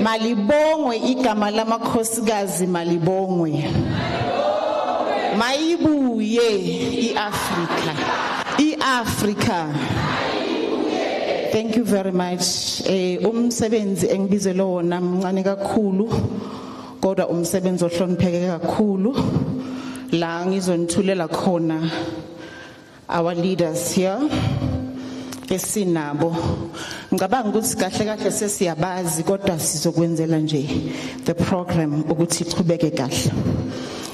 Malibongwe igama lamakhosikazi Malibongwe. Mayibuye iAfrika. iAfrika. Thank you very much. Umsebenzi engibizele wona mncane kakhulu kodwa umsebenzi ohlonipheke kakhulu la ngizonithulela khona our leaders here esinabo. Ngicabanga ukuthi kahle kahle sesiyabazi kodwa sizokwenzela nje the program ukuthi iqhubeke kahle.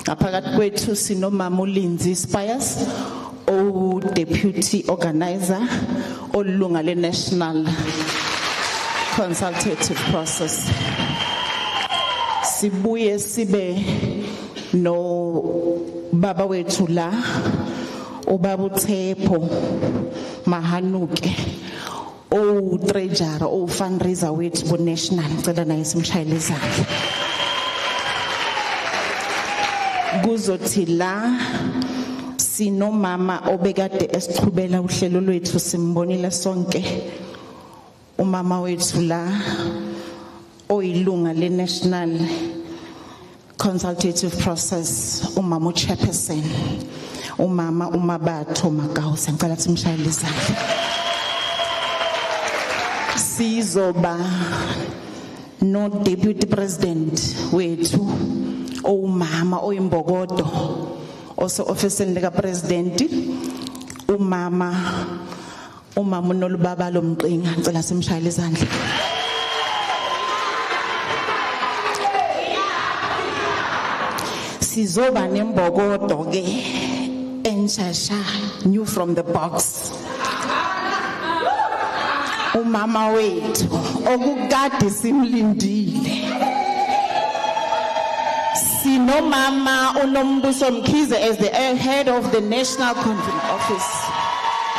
Ngaphakathi kwethu sinomama uLinzi Spires o deputy organizer olunga le national consultative process. Sibuye sibe no baba wethu la ubaba uThepho Mahanuke o treasurer o fundraiser wethu bo national ngicela naye simshayele izandla. Kuzothi la sinomama obekade esiqhubela uhlelo lwethu simbonile sonke umama wethu la oyilunga le national consultative process umama uChairperson umama uMabatho Magausi ngicela simshayele izandla. Sizoba no deputy president wethu umama oyimbokodo also office lika president umama uNolubaba Lomqinga ngicela simshayele izandla. Sizoba nembokodo ke enshasha new from the box umama wethu okukade simlindile. Sinomama uNombuso Mkhize as the head of the National Convention Office.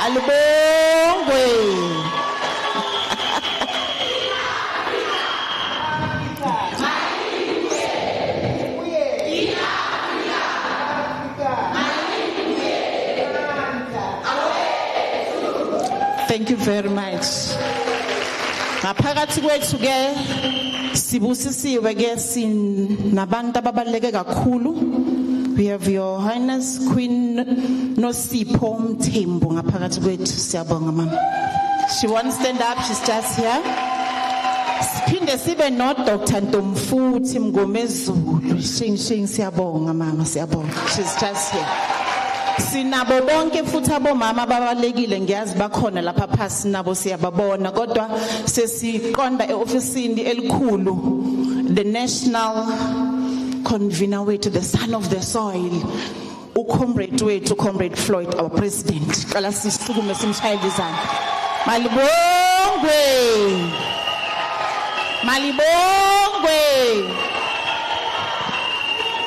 Alibongwe. Thank you very much. Ngaphakathi kwethu ke sibusisiwe ke sinabantu ababaleke kakhulu. We have your highness Queen Nosipho Mthembu ngaphakathi kwethu siyabonga mama. She won't stand up, she's just here. Siphinde sibe no Dr. Ntomfuthi Mngomezulu. Shing siyabonga mama siyabonga. She's just here. Sinabo bonke futhi abomama babalekile ngiyazi bakhona lapha phasi nabo siyababona kodwa sesiqonda eofisini elikhulu the national convener wethu the son of the soil ucomrade wethu comrade Floyd our president qala sisukume simshayele izandla. Malibongwe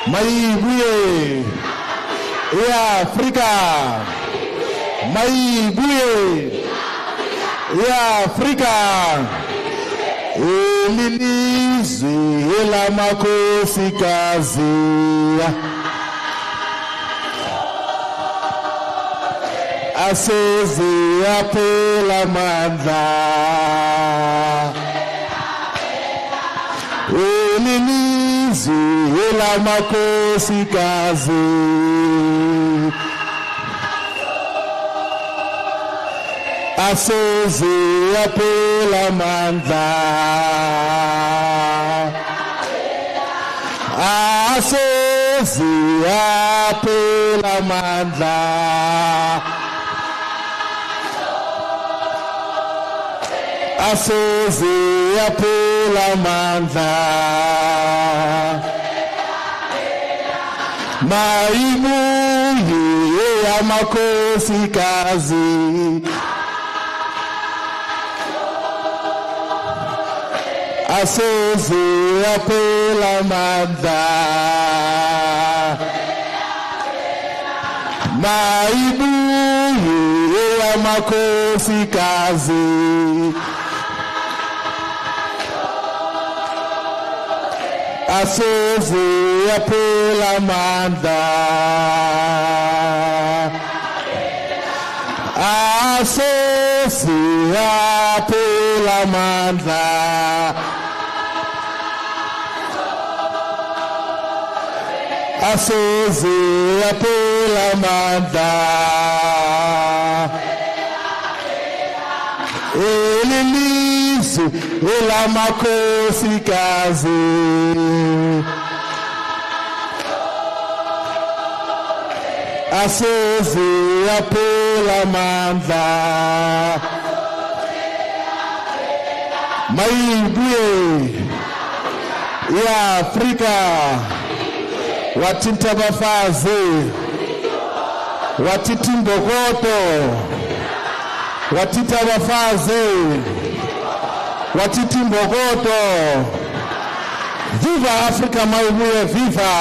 Mayibuye Africa. Mayibuye Africa. Ilizwe lamakhosikazi. Aseze aphela amandla. Ilizwe lamakhosikazi. Aseze aphela amandla. Aseze aphela amandla. Aseze aphela amandla. Mayibuye amakhosikazi. Aseze aphela amandla. Mayibuye amakhosikazi. Aseze aphela amandla. Aseze aphela amandla. asoze yaphela amandla elilizwe elamakhosikazi asoze yaphela amandla Mayibuye ya Afrika wathinta abafazi wathinta imbokodo wathinta abafazi wathinta imbokodo viva Africa Mayibuye viva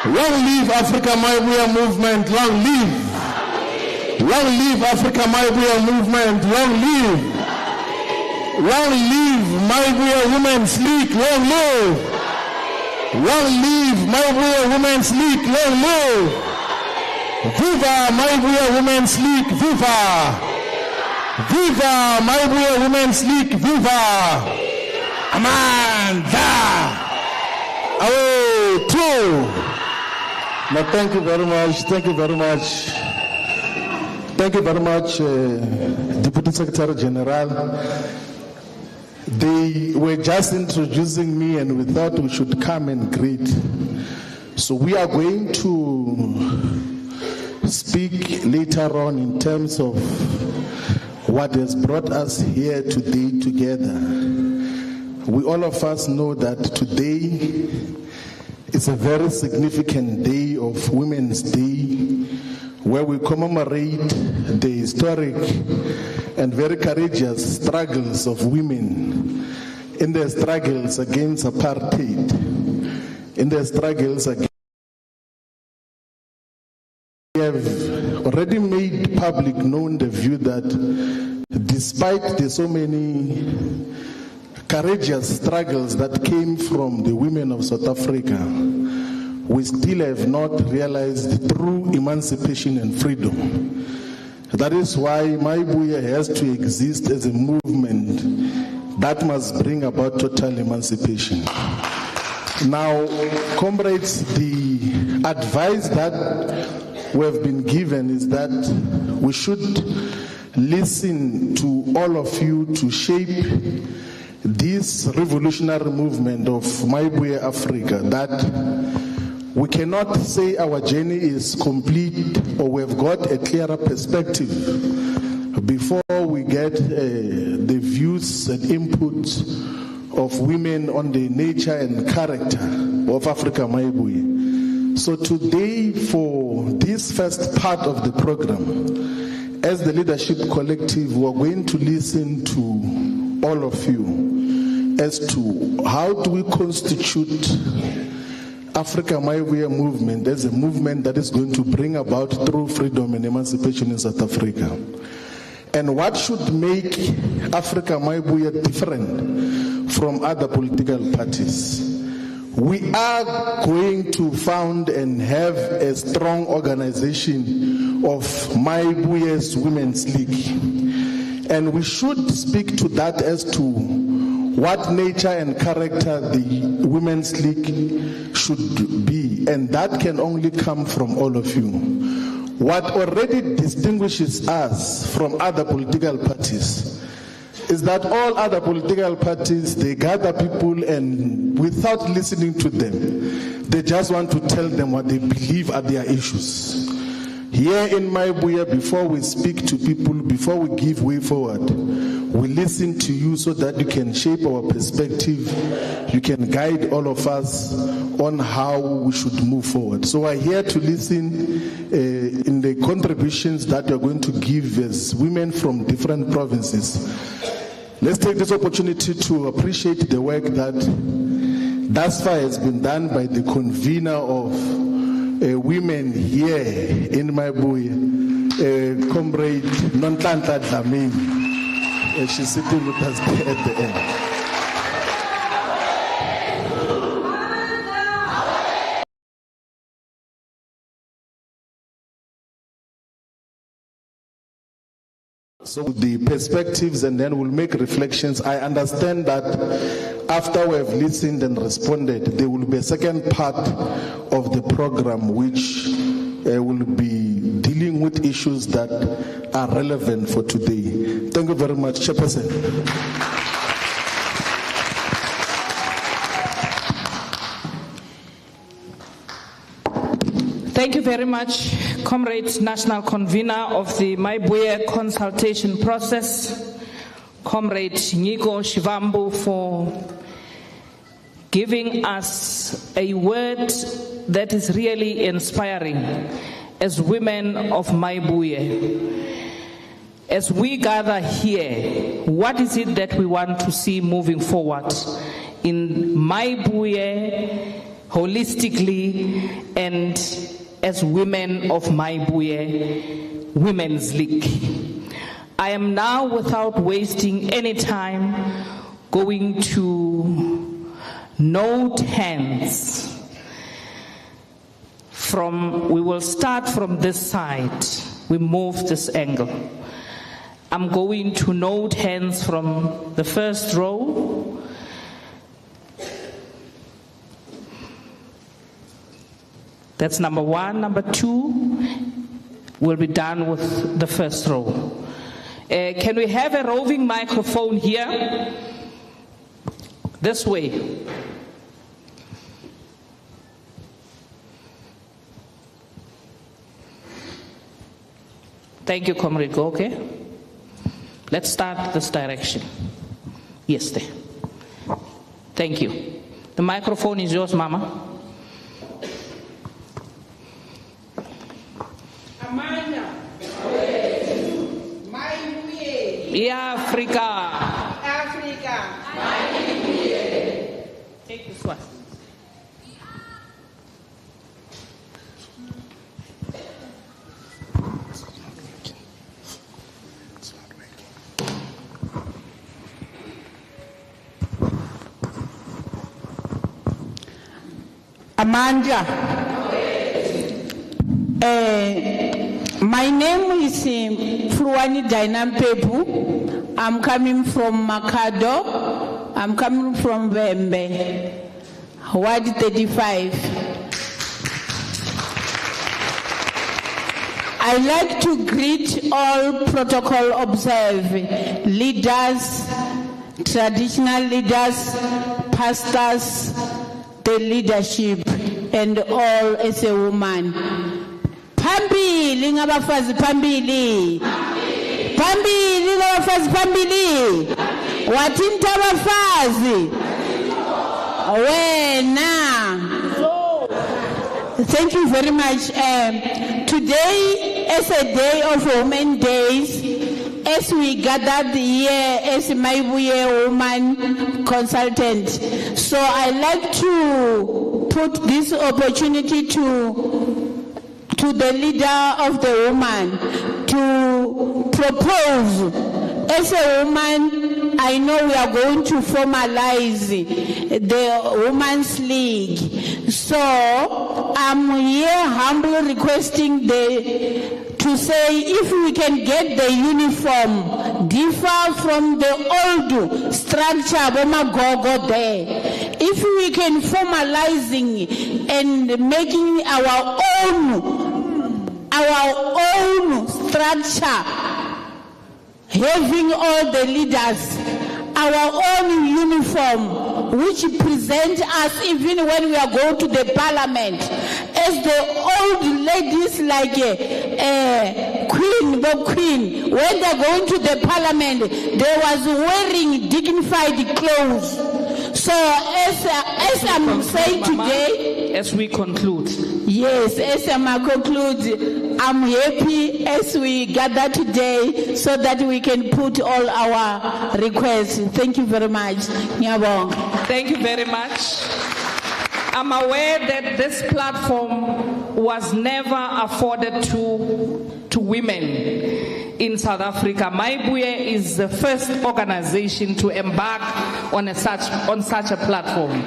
long live Africa Mayibuye movement long live Africa Mayibuye movement long live Mayibuye Women's League, long live Mayibuye Women's League, long live. Viva Mayibuye Women's League, viva Mayibuye Women's League, viva Amanda. Away, two. No, thank you very much, Deputy Secretary General. They were just introducing me and we thought we should come and greet. So we are going to speak later on in terms of what has brought us here today together. We all of us know that today is a very significant day of Women's Day, where we commemorate the historic and very courageous struggles of women in their struggles against apartheid, in their struggles against. We have already made public known the view that despite the so many courageous struggles that came from the women of South Africa, we still have not realized true emancipation and freedom. That is why Mayibuye has to exist as a movement that must bring about total emancipation. Now, comrades, the advice that we have been given is that we should listen to all of you to shape this revolutionary movement of Mayibuye Africa, that we cannot say our journey is complete or we've got a clearer perspective before we get the views and inputs of women on the nature and character of Africa Mayibuye. So today, for this first part of the program, as the leadership collective, we're going to listen to all of you as to how do we constitute Africa Mayibuye movement as a movement that is going to bring about true freedom and emancipation in South Africa. And what should make Africa Mayibuye different from other political parties? We are going to found and have a strong organization of Mayibuye's Women's League. And we should speak to that as to what nature and character the Women's League should be, and that can only come from all of you. What already distinguishes us from other political parties is that all other political parties, they gather people and without listening to them, they just want to tell them what they believe are their issues. Here in Mayibuye, before we speak to people, before we give way forward, we listen to you so that you can shape our perspective, you can guide all of us on how we should move forward. So we're here to listen in the contributions that you're going to give as women from different provinces. Let's take this opportunity to appreciate the work that thus far has been done by the convener of women here in Mayibuye, Comrade Nonhlanhla Dlamini. She's sitting with us there at the end. So the perspectives, and then we'll make reflections. I understand that after we have listened and responded, there will be a second part of the program which will be dealing with issues that are relevant for today. Thank you very much, Chairperson. Thank you very much, Comrade National Convener of the Mayibuye consultation process, Comrade Nyiko Shivambu, for giving us a word that is really inspiring as women of Mayibuye. As we gather here, what is it that we want to see moving forward in Mayibuye holistically and as women of Mayibuye Women's League? I am now, without wasting any time, going to note hands. We will start from this side. We move this angle. I'm going to note hands from the first row. That's number one. Number two will be done with the first row. Can we have a roving microphone here? This way. Thank you, Comrade Go, okay? Let's start this direction. Yes, there. Thank you. The microphone is yours, Mama. Amanda. Mayibuye. Africa. Africa. Mayibuye. Take this one. Amanda. My name is Fluani Dainampepu. I'm coming from Makado. I'm coming from Vembe, Ward 35. I like to greet all protocol observe leaders, traditional leaders, pastors, the leadership, and all as a woman. Pambili ngabafazi pambili. Pambili ngabafazi pambili. Watinta abafazi. Wena. Thank you very much. Today is a day of Women Days. As we gathered here as Mayibuye woman consultant, so I like to put this opportunity to the leader of the woman to propose. As a woman, I know we are going to formalize the Women's League. So I'm here humbly requesting to say if we can get the uniform differ from the old structure Bomagogo there, if we can formalizing and making our own structure, having all the leaders, our own uniform, which present us even when we are going to the parliament, as the old ladies like Queen, when they're going to the parliament, they was wearing dignified clothes. So as I'm saying today, as we conclude. Yes, as I conclude, I'm happy as we gather today so that we can put all our requests. Thank you very much. Thank you very much. I'm aware that this platform was never afforded to women in South Africa. Mayibuye is the first organization to embark on such a platform.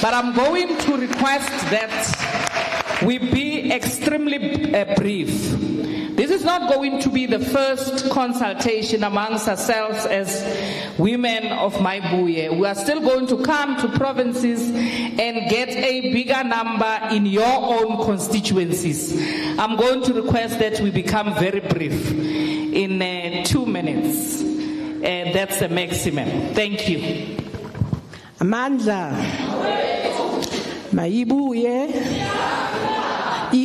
But I'm going to request that we be extremely brief, This is not going to be the first consultation amongst ourselves as women of Mayibuye. We are still going to come to provinces and get a bigger number in your own constituencies. I'm going to request that we become very brief in 2 minutes. That's the maximum. Thank you. Amandla. Mayibuye.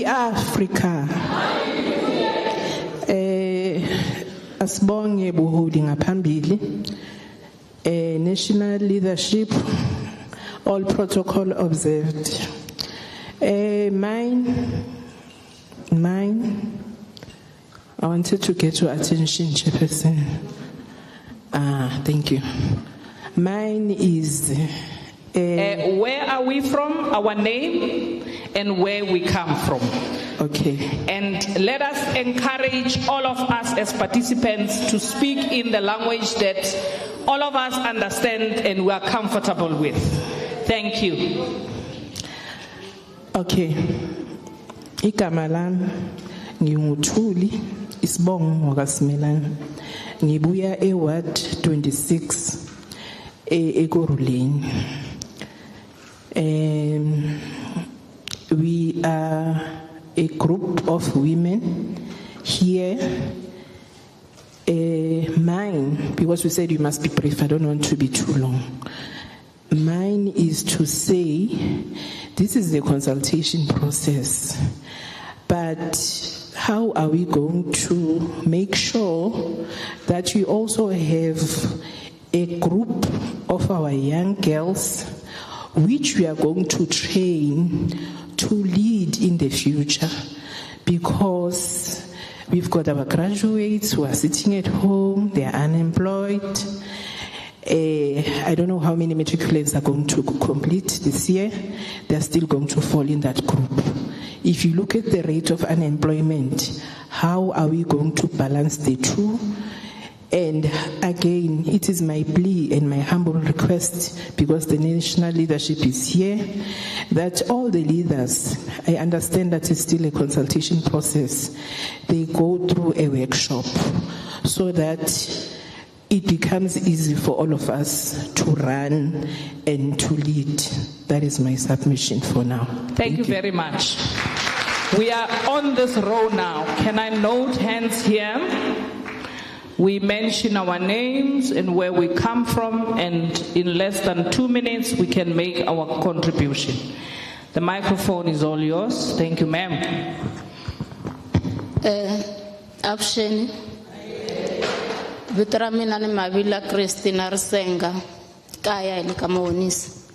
Africa. Asibonge buholi ngaphambili. National leadership, all protocol observed. Mine, I wanted to get your attention, Chairperson. Thank you. Mine is... where are we from, our name, and where we come from. Okay. And let us encourage all of us as participants to speak in the language that all of us understand and we are comfortable with. Thank you. Okay. Igama lami nginguthuli Isibongo wakasimelana. Ngibuya eWard 26 eKoruleni. We are a group of women here. Mine, because we said you must be brief, I don't want to be too long. Mine is to say this is the consultation process, but how are we going to make sure that we also have a group of our young girls which we are going to train to lead in the future? Because we've got our graduates who are sitting at home, they are unemployed. I don't know how many matriculates are going to complete this year. They're still going to fall in that group. If you look at the rate of unemployment, how are we going to balance the two? And again, it is my plea and my humble request, because the national leadership is here, that all the leaders, I understand that it's still a consultation process, they go through a workshop so that it becomes easy for all of us to run and to lead. That is my submission for now. Thank you very much. We are on this row now. Can I note hands here? We mention our names and where we come from, and in less than 2 minutes, we can make our contribution. The microphone is all yours. Thank you, ma'am. Option. Vitramina ni Mavila Christina Rsenga, Kaya Ilikamonis,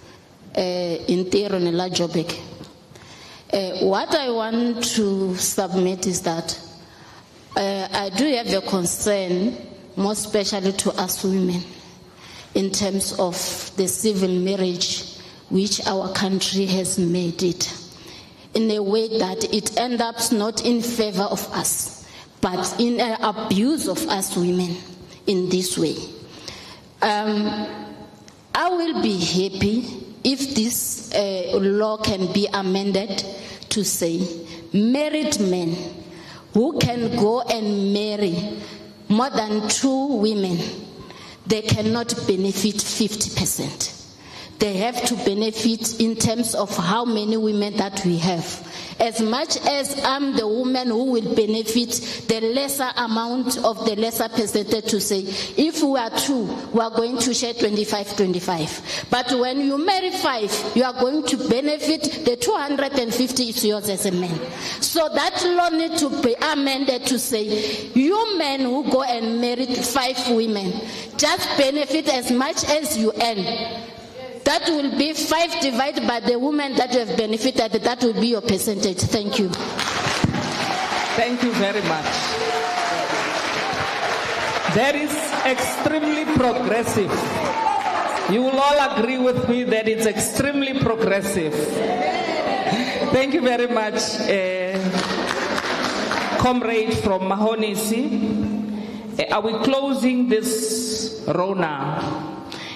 Intero Nila Jobek. What I want to submit is that I do have a concern, more especially to us women, in terms of the civil marriage which our country has made it, in a way that it ends up not in favor of us, but in an abuse of us women in this way. I will be happy if this law can be amended to say married men who can go and marry more than 2 women, they cannot benefit 50%. They have to benefit in terms of how many women that we have. As much as I'm the woman who will benefit the lesser amount of the lesser percentage, to say, if we are 2, we are going to share 25-25. But when you marry 5, you are going to benefit the 250 is yours as a man. So that law needs to be amended to say, you men who go and marry 5 women, just benefit as much as you earn. That will be 5 divided by the women that you have benefited. That will be your percentage. Thank you. Thank you very much. That is extremely progressive. You will all agree with me that it's extremely progressive. Thank you very much, comrade from Mahonisi. Are we closing this row now?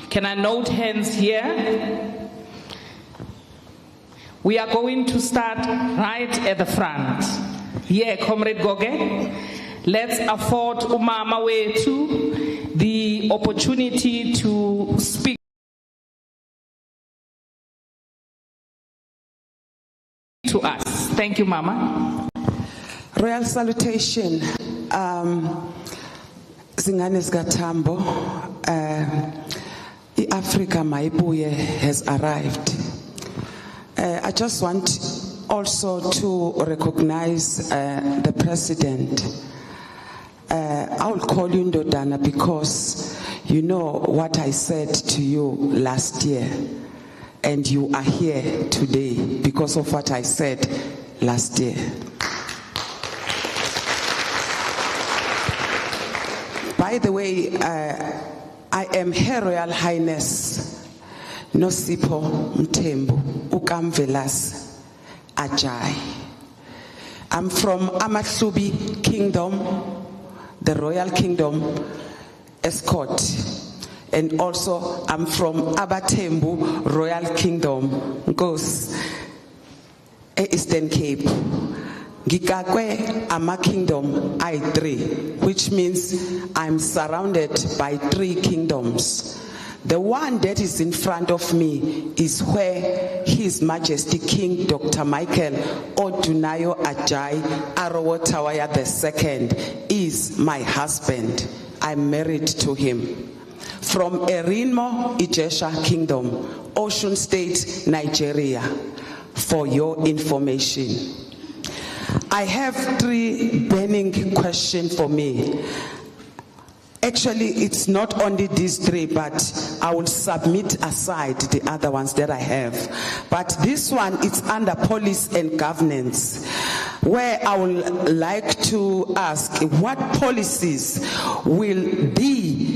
Can I note hands here? We are going to start right at the front. Here, Comrade Goge. Let's afford umama wethu the opportunity to speak. To us. Thank you, Mama. Royal salutation. Zingane zikaTambo, Africa Mayibuye has arrived. I just want also to recognize the president. I will call you Ndodana because you know what I said to you last year. And you are here today because of what I said last year. By the way, I am Her Royal Highness Nosipho Mthembu Ukamvelas Ajay. I'm from Amahlubi Kingdom, the Royal Kingdom Escort. And also, I'm from Abatembu Royal Kingdom, Nkos, Eastern Cape. Ngikakwe Ama Kingdom I3, which means I'm surrounded by 3 kingdoms. The one that is in front of me is where His Majesty King Dr. Michael Odunayo Ajay Arowotawaya II is my husband. I'm married to him. From Erinmo Ijesha Kingdom, Osun State, Nigeria, for your information. I have 3 burning questions for me. Actually, it's not only these 3, but I will submit aside the other ones that I have. But this one is under policy and governance, where I would like to ask what policies will be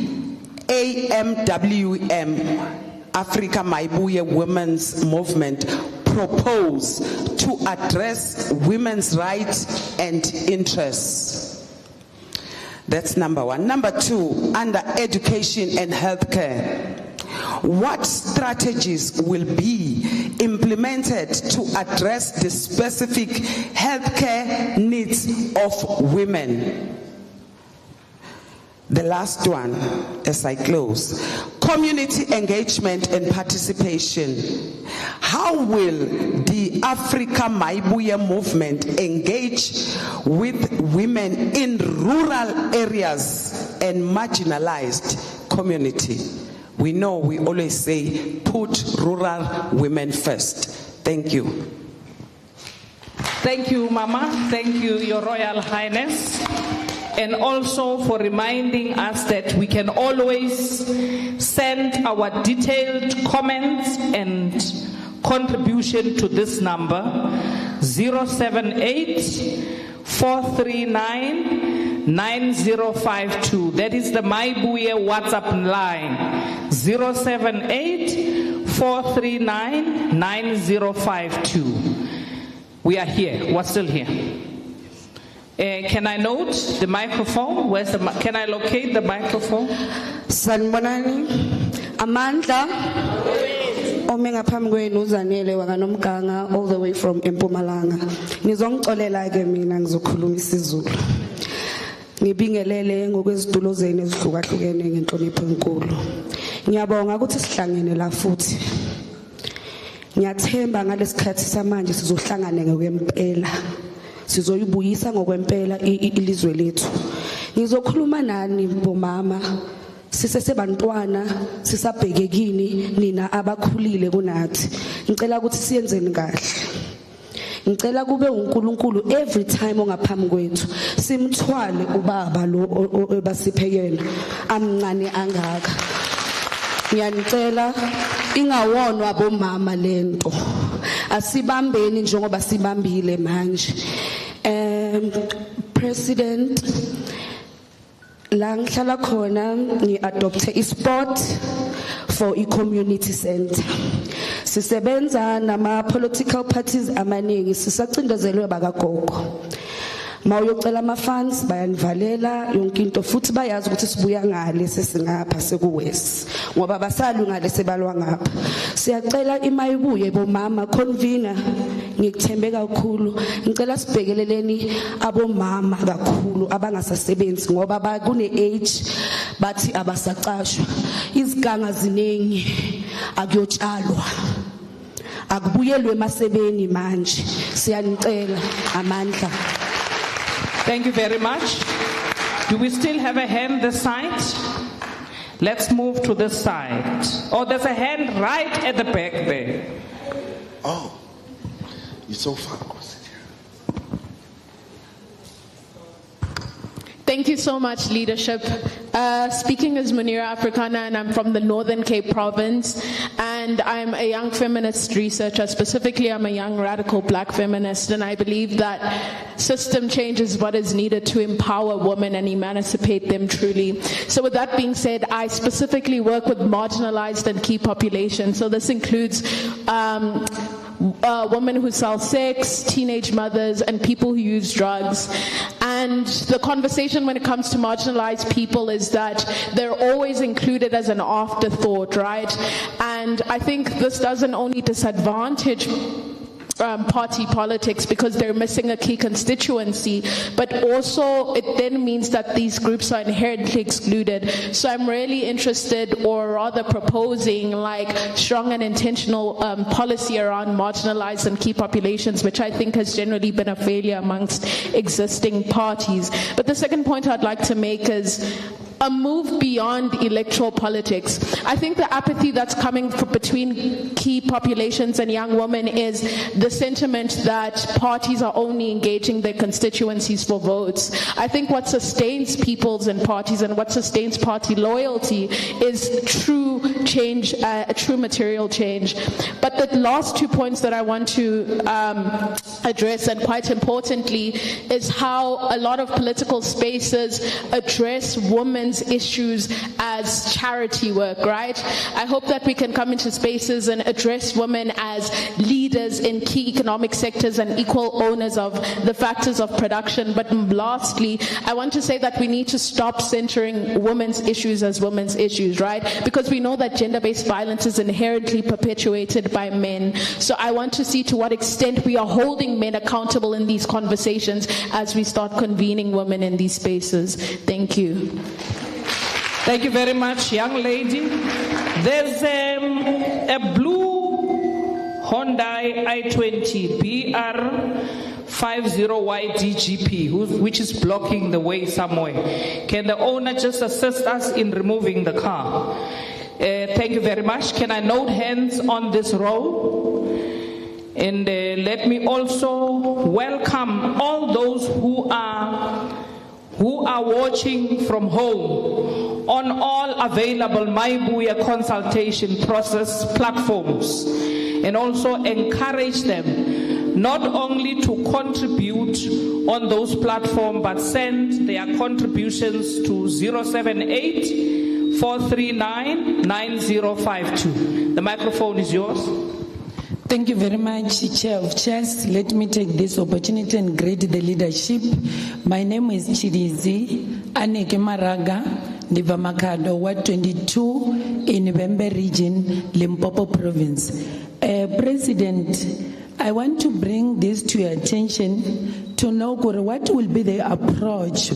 AMWM, Africa Mayibuye Women's Movement, propose to address women's rights and interests. That's number 1. Number 2, under education and healthcare, what strategies will be implemented to address the specific healthcare needs of women? The last one, as I close, community engagement and participation. How will the Africa Mayibuye movement engage with women in rural areas and marginalized community? We know we always say, put rural women first. Thank you. Thank you, Mama. Thank you, Your Royal Highness. And also for reminding us that we can always send our detailed comments and contribution to this number, 078-439-9052. That is the Mayibuye WhatsApp line, 078-439-9052. We are here, we're still here. Can I note the microphone? Where's the? Can I locate the microphone? Sanibonani, Amandla, omenga phambi kwenu uzanele wakanomganga all the way from Mpumalanga. Ngizongixolela ke mina ngizokhuluma isiZulu. Ngibingelele ngokwezitulo zenu ezihlukahlukene ngenhlonipho enkulu. Ngiyabonga ukuthi sihlangene la futhi. Ngiyathemba ngalesikhathi samanje sizohlangana ngokwempela. Sizoyibuyisa ngokwempela ilizwe lethu. Ngizokhuluma nani bomama, sisesebantwana, sisabhekekini nina abakhulile kunathi. Ngicela ukuthi siyenzeni kahle. Ngicela kube uNkulunkulu every time ongaphambi kwethu simthwale ubaba lo ebasiphekela amncane angaka. Ngiyanicela ingawonwa bomama lento. Asibambeni njengoba sibambile manje. President, la ngihlala khona ngi-adopte ispot for i-community center. Sisebenza nama-political parties amaningi, sisacindezelwe bakagogo. Mawuyocela ama-funds bayanivalela yonke into futhi bayazi ukuthi sibuya ngale sesingapha sekuwest ngoba basali ngale sebalwa ngapha. Siyacela iMayibuye bomama convener ngikuthembe kakhulu ngicela sibhekeleleni abomama kakhulu abangasasebenzi ngoba bakune age bathi abasaqashwa iziganga ziningi akuyotshalwa akubuyelwe emasebeni manje siyanicela amandla. Thank you very much. Do we still have a hand this side? Let's move to this side. Oh, there's a hand right at the back there. Oh, you're so far. Thank you so much, leadership. Speaking as Munira Africana, and I'm from the Northern Cape Province, and I'm a young feminist researcher. Specifically, I'm a young radical black feminist, and I believe that system change is what is needed to empower women and emancipate them truly. So with that being said, I specifically work with marginalized and key populations. So this includes women who sell sex, teenage mothers, and people who use drugs. And the conversation when it comes to marginalized people is that they're always included as an afterthought, right? And I think this doesn't only disadvantage party politics because they're missing a key constituency, but also it then means that these groups are inherently excluded. So I'm really interested, or rather proposing, like strong and intentional policy around marginalized and key populations, which I think has generally been a failure amongst existing parties. But the second point I'd like to make is a move beyond electoral politics. I think the apathy that's coming between key populations and young women is the sentiment that parties are only engaging their constituencies for votes. I think what sustains peoples and parties and what sustains party loyalty is true change, true material change. But the last 2 points that I want to address, and quite importantly, is how a lot of political spaces address women's issues as charity work, right? I hope that we can come into spaces and address women as leaders in key economic sectors and equal owners of the factors of production. But lastly, I want to say that we need to stop centering women's issues as women's issues, right? Because we know that gender-based violence is inherently perpetuated by men. So I want to see to what extent we are holding men accountable in these conversations as we start convening women in these spaces. Thank you. Thank you very much, young lady. There's a blue Hyundai i20 BR50YDGP, which is blocking the way somewhere. Can the owner just assist us in removing the car? Thank you very much. Can I note hands on this row? And let me also welcome all those who are watching from home on all available Mayibuye consultation process platforms, and also encourage them not only to contribute on those platforms, but send their contributions to 078-439-9052. The microphone is yours. Thank you very much, Chair of Chairs. Let me take this opportunity and greet the leadership. My name is Chidizi Aneke Maraga, Nivamakado, Ward 22 in Vembe Region, Limpopo Province. President, I want to bring this to your attention to know what will be the approach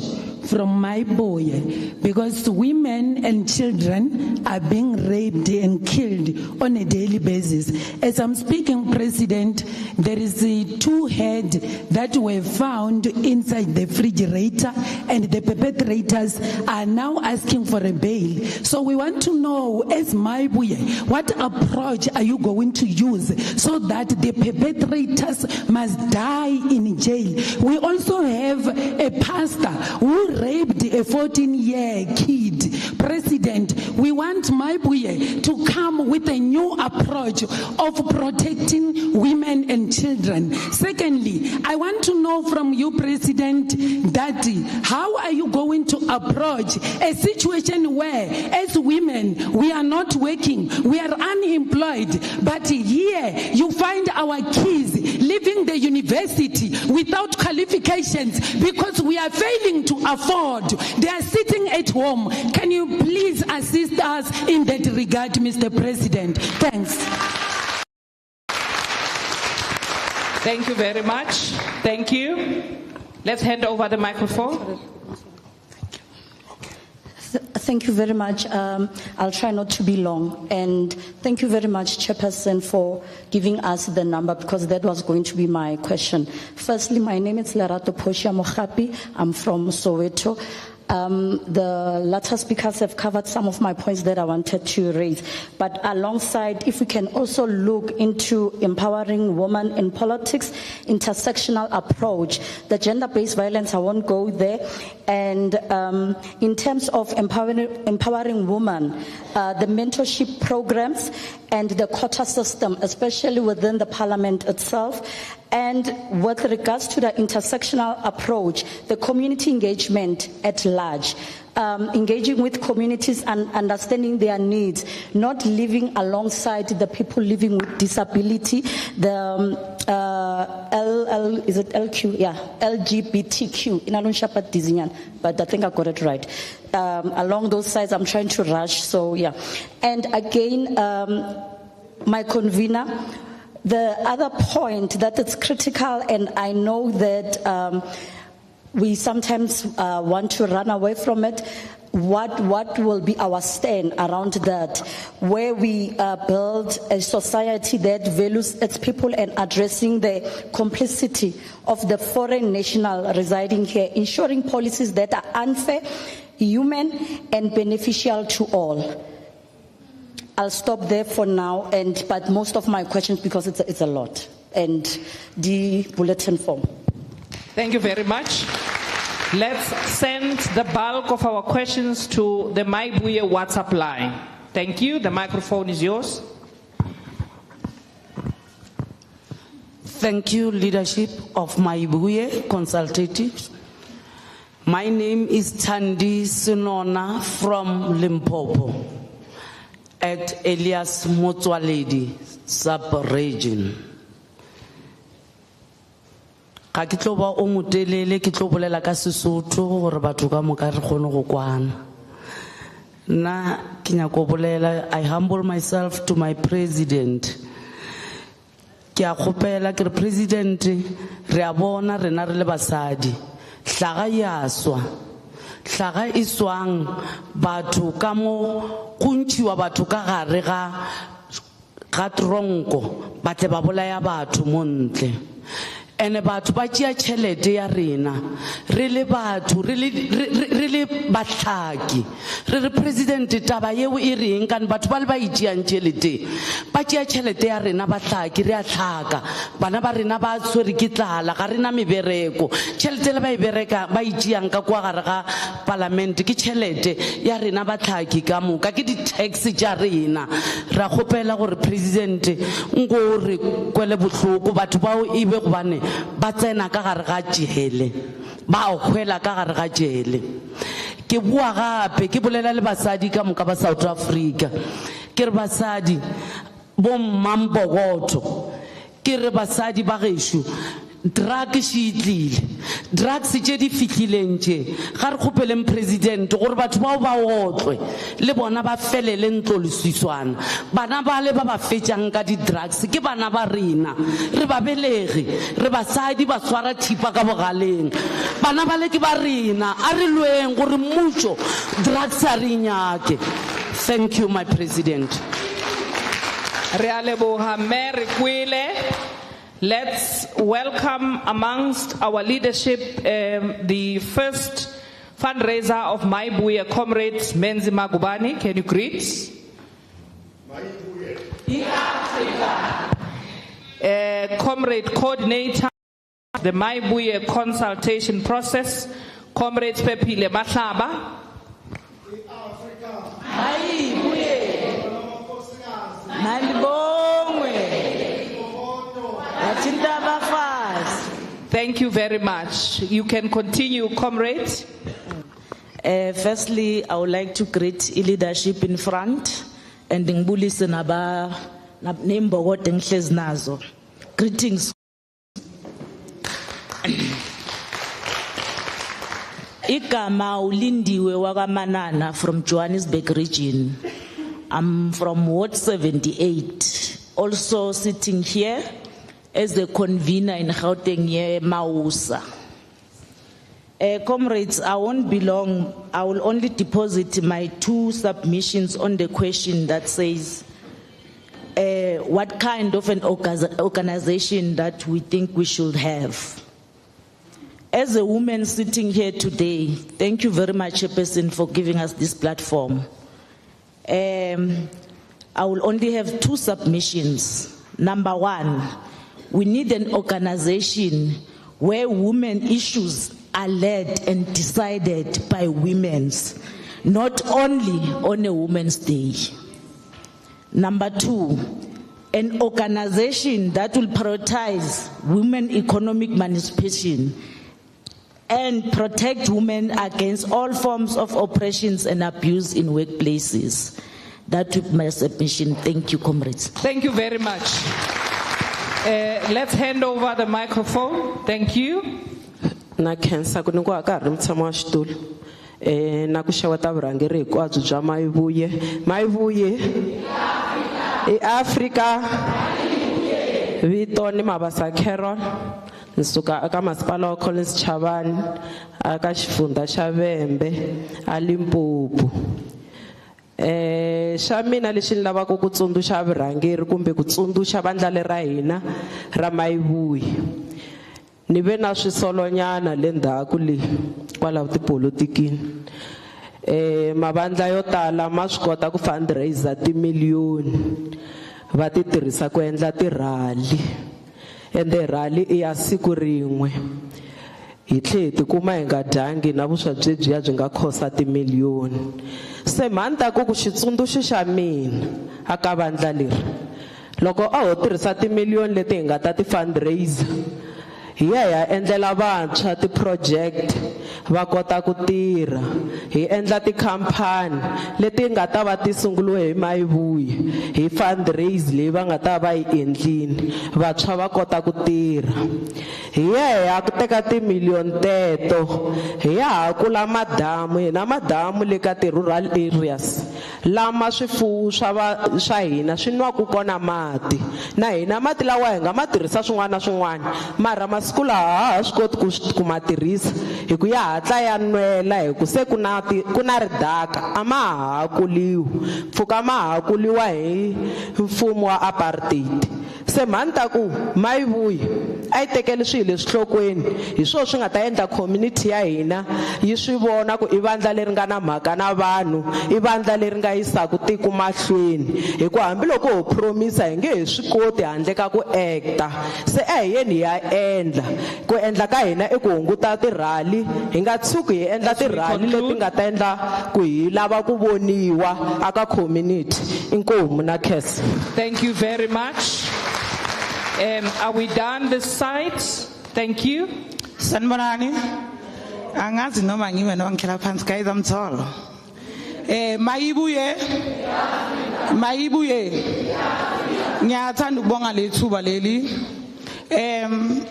from Mayibuye, because women and children are being raped and killed on a daily basis. As I'm speaking, President, there is 2 heads that were found inside the refrigerator, and the perpetrators are now asking for a bail. So we want to know, as Mayibuye, what approach are you going to use so that the perpetrators must die in jail? We also have a pastor who raped a 14-year kid. President, we want Mayibuye to come with a new approach of protecting women and children. Secondly, I want to know from you, President, that how are you going to approach a situation where, as women, we are not working, we are unemployed, but here you find our kids leaving the university without qualifications because we are failing to afford. They are sitting at home. Can you please assist us in that regard, Mr. President? Thanks. Thank you very much. Thank you. Let's hand over the microphone. Thank you very much. I'll try not to be long. And thank you very much, Chairperson, for giving us the number, because that was going to be my question. Firstly, my name is Lerato Poshia Mohapi. I'm from Soweto. The latter speakers have covered some of my points that I wanted to raise. But alongside, if we can also look into empowering women in politics, intersectional approach, the gender-based violence, I won't go there. And in terms of empowering women, the mentorship programs and the quota system, especially within the parliament itself. And with regards to the intersectional approach, the community engagement at large, engaging with communities and understanding their needs, not living alongside the people living with disability, the is it LQ? Yeah, LGBTQ. But I think I got it right. Along those sides, I'm trying to rush. So yeah, and again, my convener. The other point that it's critical, and I know that we sometimes want to run away from it, what will be our stand around that, where we build a society that values its people and addressing the complicity of the foreign national residing here, ensuring policies that are unfair, human, and beneficial to all. I'll stop there for now, but most of my questions, because it's a lot, and the bulletin form. Thank you very much. Let's send the bulk of our questions to the Mayibuye WhatsApp line. Thank you. The microphone is yours. Thank you, leadership of Mayibuye Consultative. My name is Tandi Sunona from Limpopo at Elias Motswaledi sub-region. Ga ke tlo ba o motelele ke tlo bolela ka Sesotho gore batho ka moka re kgone go kwana. Nna ke nyako bolela, I humble myself to my president. Ke a kgopela ke re president re a bona rena re le basadi. Hlaga ya swa. Hlaga iswang batho ka mo kuntšiwa batho ka gare ga tronko ba tle ba bolaya batho mo ntle. Ene batho ba tšea tšhelete ya rena re le batho re le bahlaki re re president taba yeo e reng kan batho ba le ba itšeang tšhelete ba tšea tšhelete ya rena bahlaki re a hlaka bana ba rena ba tshwere ke tlala ga rena mebereko tšhelete le ba e bereka ba itšeang ka kwa gare ga parliament ke tšhelete ya rena bahlaki ka moka ke di-tax tša rena ra kgopela gore president nko re kwele bohloko batho bao e be gobane ba tsena ka gare ga jele ba o khwela ka gare ga jele ke bua gape ke bolela le basadi ka moka ba South Africa ke re basadi bo Mambogoto ke re basadi ba geshu drug shitlile drugs tše di fihlileng tše ga re kgopeleng president gore batho bao ba otlwe le bona ba felele ntlo le swiswana bana ba le ba ba fetšang ka di-drugs ke bana ba rena re ba belege re basadi ba swara thipa ka bogaleng bana ba le ke ba rena a re lweng gore mmušo drugs a re nyake. Thank you, my president. Re a leboga mme re kwele. Let's welcome amongst our leadership the first fundraiser of Mayibuye, Comrade Menzi Magubane. Can you greet? Mayibuye. Comrade Coordinator of the Mayibuye consultation process, Comrade Pepile Mahlaba. Mayibuye. Thank you very much. You can continue, comrade. Firstly, I would like to greet leadership in front and ngibulise naba nembokodo engihlezi nazo. Greetings. Igama ulindiwe wakaManana from Johannesburg region. I'm from Ward 78, also sitting here as the convener in Gauteng here, Mausa. Comrades, I won't be long. I will only deposit my 2 submissions on the question that says, what kind of an organization that we think we should have. As a woman sitting here today, thank you very much, Chairperson, for giving us this platform. I will only have 2 submissions. Number 1, we need an organization where women issues are led and decided by women, not only on a Women's Day. Number 2, an organization that will prioritize women economic emancipation and protect women against all forms of oppressions and abuse in workplaces. That would be my submission. Thank you, comrades. Thank you very much. Let's hand over the microphone. Thank you. Na khensa ku nyikiwa nkarhi mutshami wa xitulu na ku xeweta vurhangeri hinkwabyo bya Mayibuye. Mayibuye eAfrika vito ni Mabasa Carol nsuka aka masipala wa Collins Chavani aka xifundza xa Vhembe a Limpopo. Xa mina lexi ni lavaka ku tsundzuxa vurhangeri kumbe ku tsundzuxa vandla lera hina ra Mayibuye. Ni ve na swisolonyana le ndzhaku le kwalaho tipolitikini. Mavandla yo tala ma swi kota ku fundraiser timiliyoni va ti tirhisa ku endla tirali. Ende rali I ya siku rin'we. Hi tlhe hi tikuma hi nga dyangi na vuswa byebyiya byi nga khosa timiliyoni. Se mhanta ku xitsundzuxo xa mina aka vandla leri. Loko a ho tirhisa timiliyoni leti hi nga ta ti fundraiser hi ya endlela vantshwa ti-project va kota ku tirha, hi endla tikhampani leti nga ta va ti sunguliwe hi Mayibuye, hi fundraise leyi va nga ta va yi endlini, vantshwa va kota ku tirha. Hi ya ku teka timiliyoni teto hi ya kula madamu, hi na madamu le ka ti-rural areas lama swifuwo swa hina swi nwaku kona mati, na hina mati lawa hi nga ma tirhisa swin'wana na swin'wana, mara masiku lawa ha swi koti ku ma tirhisa hi ku ya hatla ya nwela hi ku se ku na ridaka, a ma ha kuliwi, pfuka ma ha kuliwa hi mfumo wa apartheid. Se mhanta ku Mayibuye a yi tekeli swilo leswi nhlokweni, hi swona swi nga ta endla community ya hina yi swi vona ku I vandla leri nga na mhaka na vanhu, I vandla leri nga yisaka tiko mahlweni. Hi ku hambiloko ho promisa hi nge he swi koti handle ka ku acta. Se a hi yeni hi ya endla, ku endla ka hina I ku hunguta tirali, hi nga tshuki hi endla tirali leti nga ta endla ku hi lava ku voniwa aka community. Inkomu na khensa. Thank you very much. Are we done this side? Thank you. Sanibonani. Angazi noma ngiwe noma ngikhela phansi guys, amtholo. Mayibuye. Ngiyathanda ukubonga lethuba leli.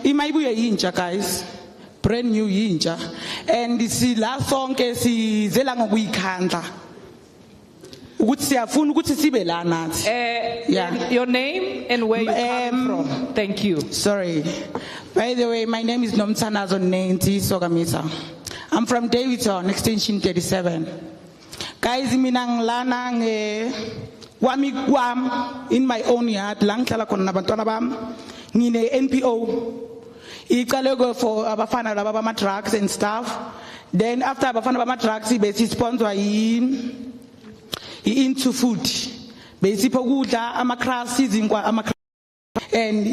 iMayibuye yintsha guys. Brand new yintsha. And sila sonke sizela ngokuyikhandla. Ukuthi siyafuna ukuthi sibe la nathi. Your name and where you come from. Thank you. Sorry. By the way, my name is Nomtsanazo Nenti Sogamisa. I'm from Davidson, extension 37. Guys, minangilana wami kwam in my own yard, lang hlala khona nabantwana bami. Ngine NPO. Iqale go for abafana laba bama drugs and stuff. Then after abafana bama drugs bese sponsor into food. Besipho kudla ama-crusts izinkwa ama and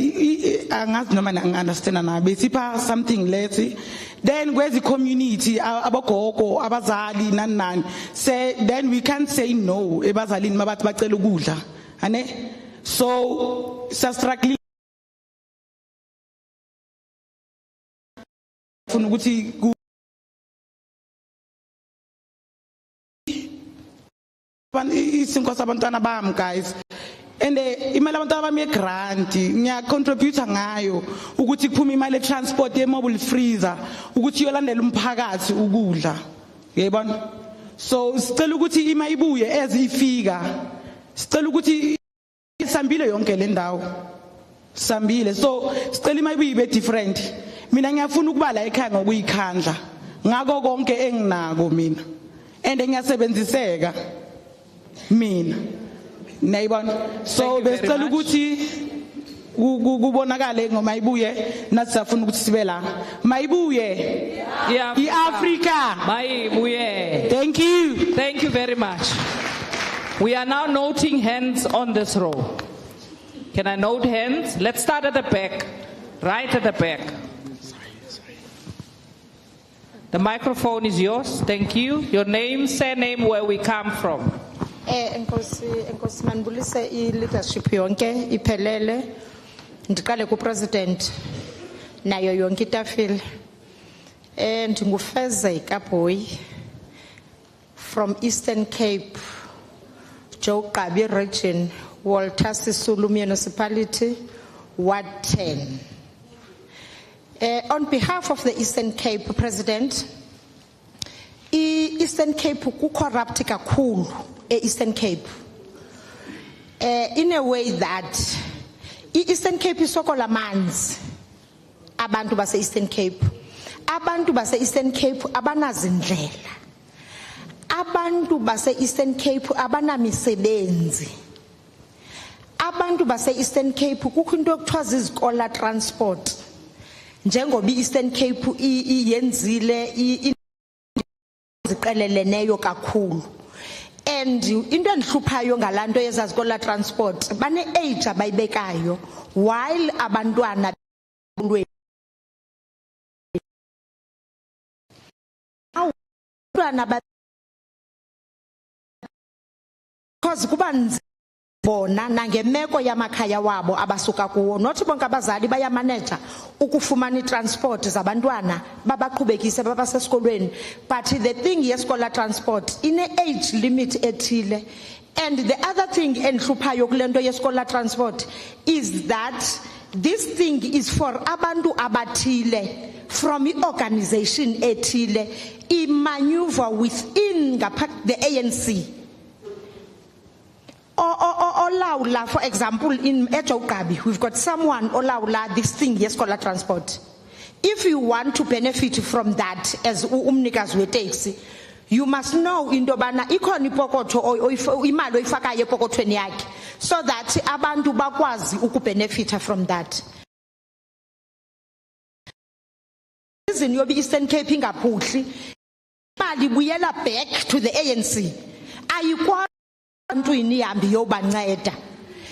angazi noma understand na besipha something let's then kwezi community abogogo abazali nani say then we can't say no ebazalini mabathi bacela ukudla ane so struggling funa ukuthi isinkwa sabantwana bami guys and imali abantwana bami yegrant ngiyacontribute ngayo ukuthi kuphume imali etransport ye-mobile freezer ukuthi yolandela umphakathi ukudla yayibona. So sicela ukuthi iMayibuye ezifika sicela ukuthi isambile yonke le ndawo sambile so sicela Mayibuye ibe different mina ngiyafuna ukuba la ekhaya ngokuyikhandla ngako konke enginako mina and ngiyasebenziseka mina nayibona so Thank you very besicela much. ukuthi kubonakale ngoMayibuye nathi safuna ukuthi sibe la Mayibuye iAfrica Mayibuye. thank you Thank you very much. We are now noting hands on this row. Can I note hands? Let's start at the back. Right at the back. The microphone is yours. Thank you. Your name, surname, where we come from. Enkosi manibulise i-leadership yonke iphelele ndiqale ku-president nayo yonke itafile ndingufezeka boy from Eastern Cape Joe Qabi region Walter Sisulu municipality Ward 10 on behalf of the Eastern Cape president Eastern Cape ku-corrupt kakhulu Eastern Cape in a way that Eastern Cape isokola manzi abantu base Eastern Cape abantu base Eastern Cape abanazindlela abantu base Eastern Cape abanamisebenzi abantu base Eastern Cape kukho into ekuthiwa zizikola transport njengoba Eastern Cape iyenzile ziqeleleneyo kakhulu and into endihluphayo ngalanto yezazikola transport bane age abayibekayo while abantwana because kuba bona nangemeko yamakhaya wabo abasuka kuwo not bonke abazali bayamaneja ukufumana itransport zabantwana babaqhubekise babasesikolweni but the thing yeskola transport ine age limit ethile and the other thing enhluphayo kulento yeskola transport is that this thing is for abantu abathile from organization ethile maneuver within the ANC Olaula, for example, in Joe Qabi, we've got someone Olaula this thing yeskola transport. If you want to benefit from that as umnikas we taxi, you must know indobana ikoni pokoto imalo ifakaye pokotweni yakhe so that abantu bakwazi ukubenefita from that. Reason yobi Eastern Cape ingaphuhli mali buyela back to the ANC. Ayikwa the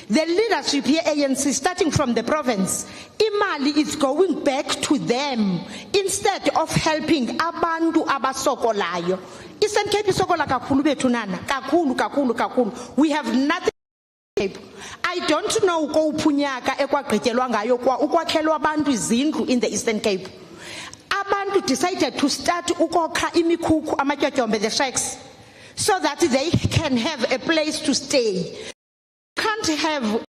leadership here ANC starting from the province imali is going back to them instead of helping abantu abasokolayo Eastern Cape isokola kakhulu bethu nana kakhulu we have nothing I don't know ko uphunyaka ekwagqityelwa ngayo kwa ukwakhelwa abantu izindlu in the Eastern Cape abantu decided to start ukokha imikhukhu amatyotyombe the shacks so that they can have a place to stay. Can't have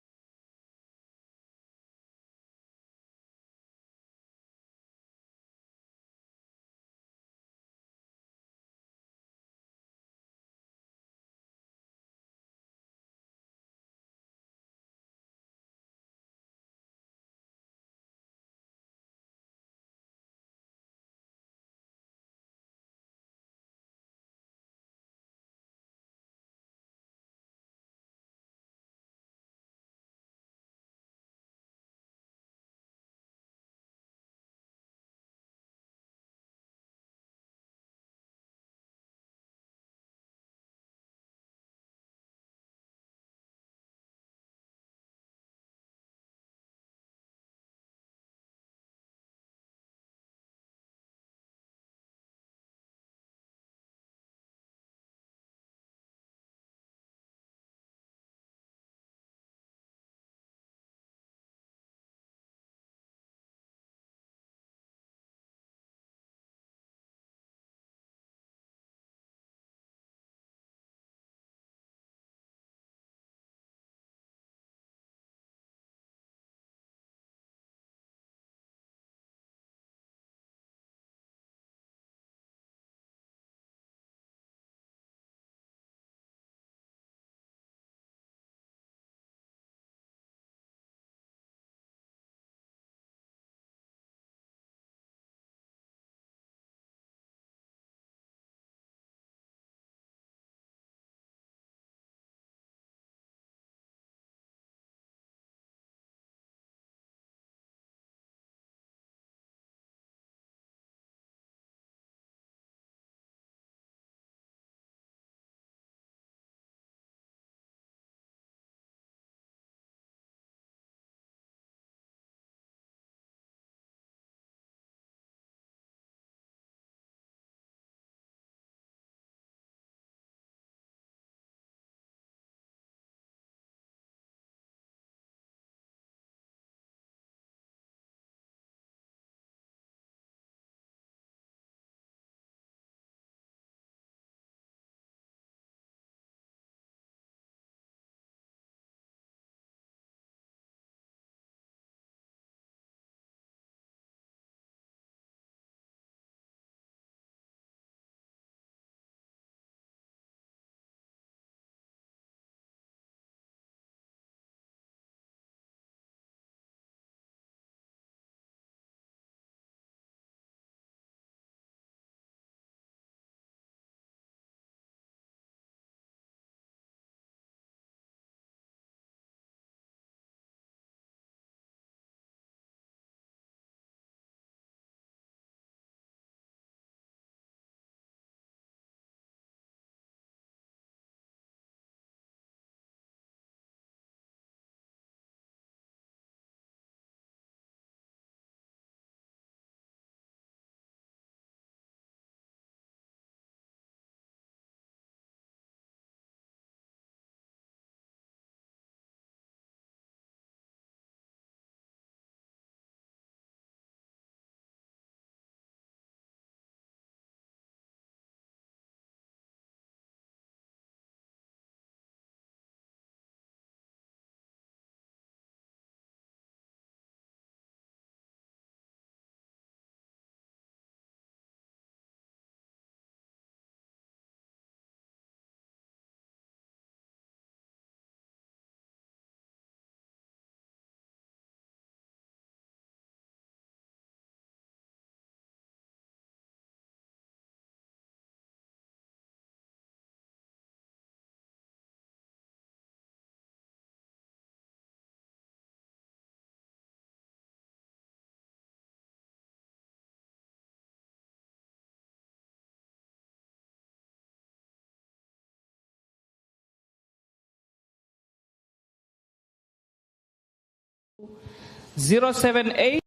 078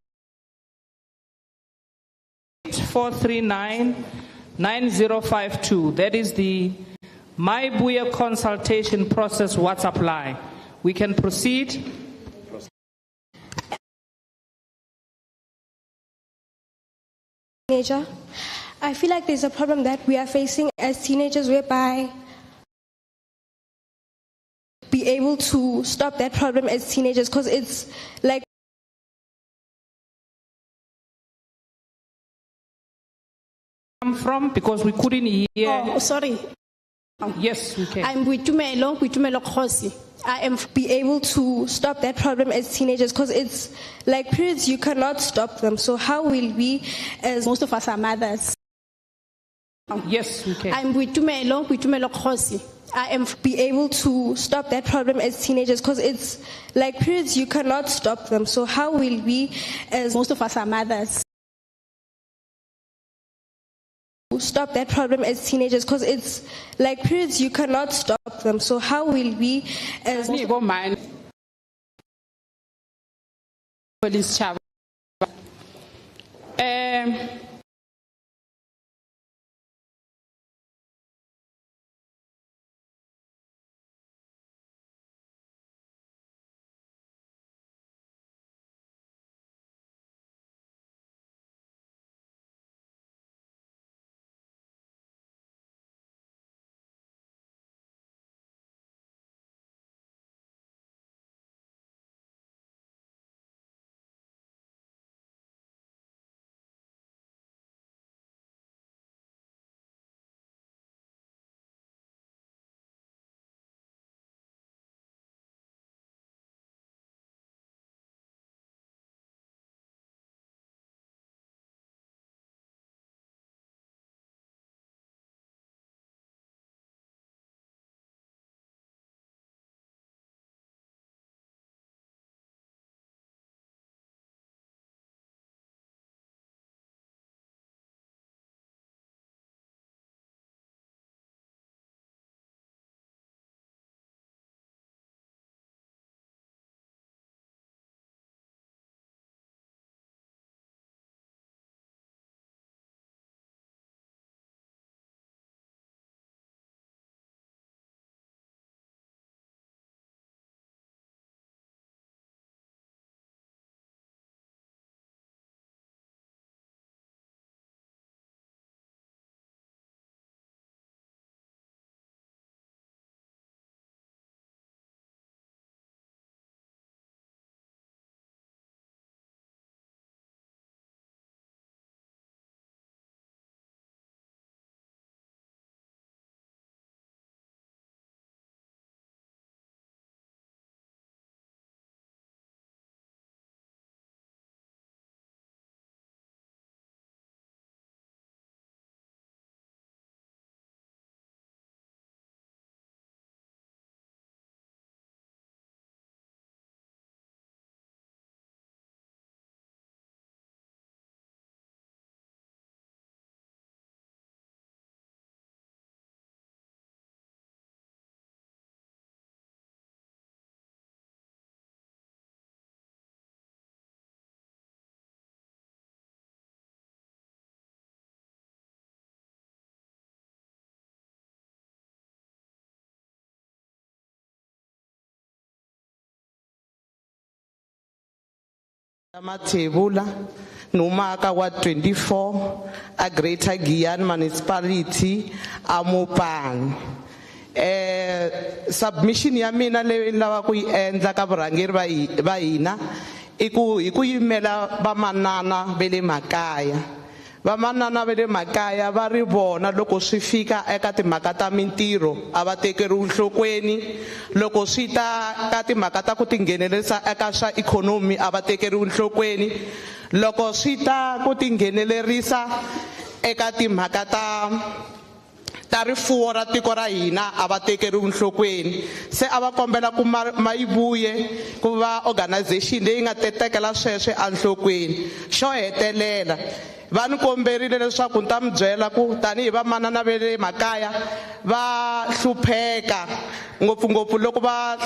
439 9052. That is the Mayibuye consultation process WhatsApp line. We can proceed. Teenager. I feel like there's a problem that we are facing as teenagers whereby be able to stop that problem as teenagers, because it's like from, because we couldn't hear. Oh, sorry. Yes, we can. I'm Witumelo Khosi. I am be able to stop that problem as teenagers, because it's like periods you cannot stop them. So how will we, as most of us are mothers? Yes, we can. I'm Witumelo Khosi. I am be able to stop that problem as teenagers, because it's like periods you cannot stop them. So how will we, as most of us are mothers, stop that problem as teenagers, because it's like periods you cannot stop them. So how will we, as police chava Matebula, Numaka Ward 24, a Greater Guyana Municipality, Amopan. Submission yamina le lawa ku endla ka varhangeri va hina I ku yimela vamanana ve le makaya. Vamanana ve le makaya va ri vona loko swi fika eka timhaka ta mintirho a va tekeriwi nhlokweni, loko swi ta ka timhaka ta ku tinghenelerisa eka swa ikhonomi a va tekeriwi nhlokweni, loko swi ta ku tinghenelerisa eka timhaka ta rifuwo ra tiko ra hina a va tekeriwi enhlokweni. Se a va kombela ku Mayibuye ku va organization leyi nga tekela sweswe enhlokweni. Xo hetelela va ni komberile leswaku ni ta mi byela ku tanihi vamanana va le makaya va hlupheka ngopfungopfu loko va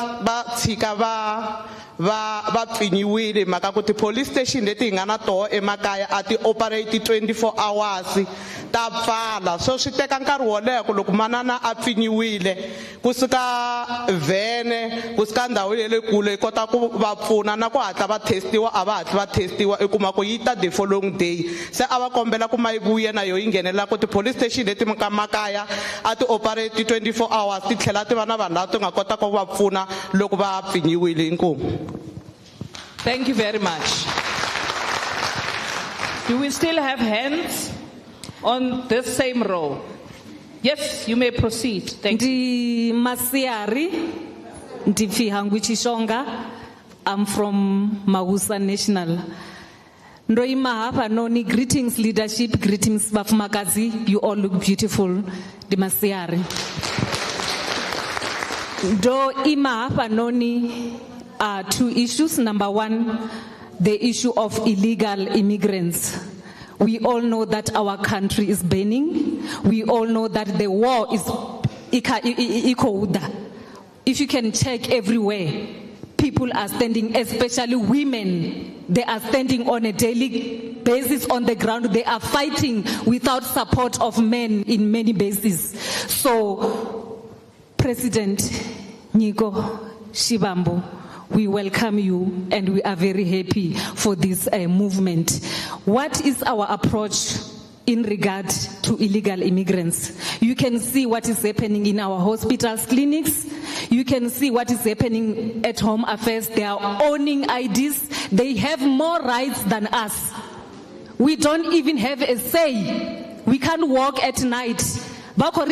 tshika va pfinyiwile hi mhaka ku ti-police station leti hi nga na toho emakaya a ti operate 24 hours ta pfala. So swi teka nkarhi wo leha ku loko manana a pfinyiwile kusuka vhene kusuka ndhawu ya le kule yi kota ku va pfuna na ku hatla va testiwa a va hatli va testiwa i kuma ku yi ta the following day. Se a va kombela ku Mayibuye na yo yi nghenelela ku ti-police station leti ka makaya a ti operate 24 hours ti tlhela ti va na vanhu lava ti nga kota ku va pfuna loko va pfinyiwile. Inkomu. Thank you very much. Do we still have hands on this same row? Yes, you may proceed. Thank you. Masiari, Ndifi Hangwichishonga. I'm from Mausa National. Ndoima hapa noni, greetings leadership, greetings Bafumakazi, you all look beautiful. Di Masiari. Do ima hapa noni. Two issues. Number one, the issue of illegal immigrants. We all know that our country is burning. We all know that the war is ikouda. If you can check everywhere, people are standing, especially women. They are standing on a daily basis on the ground. They are fighting without support of men in many bases. So, President Nico Shibambo, we welcome you and we are very happy for this movement. What is our approach in regard to illegal immigrants? You can see what is happening in our hospitals, clinics. You can see what is happening at Home Affairs. They are owning IDs. They have more rights than us. We don't even have a say. We can't walk at night. They are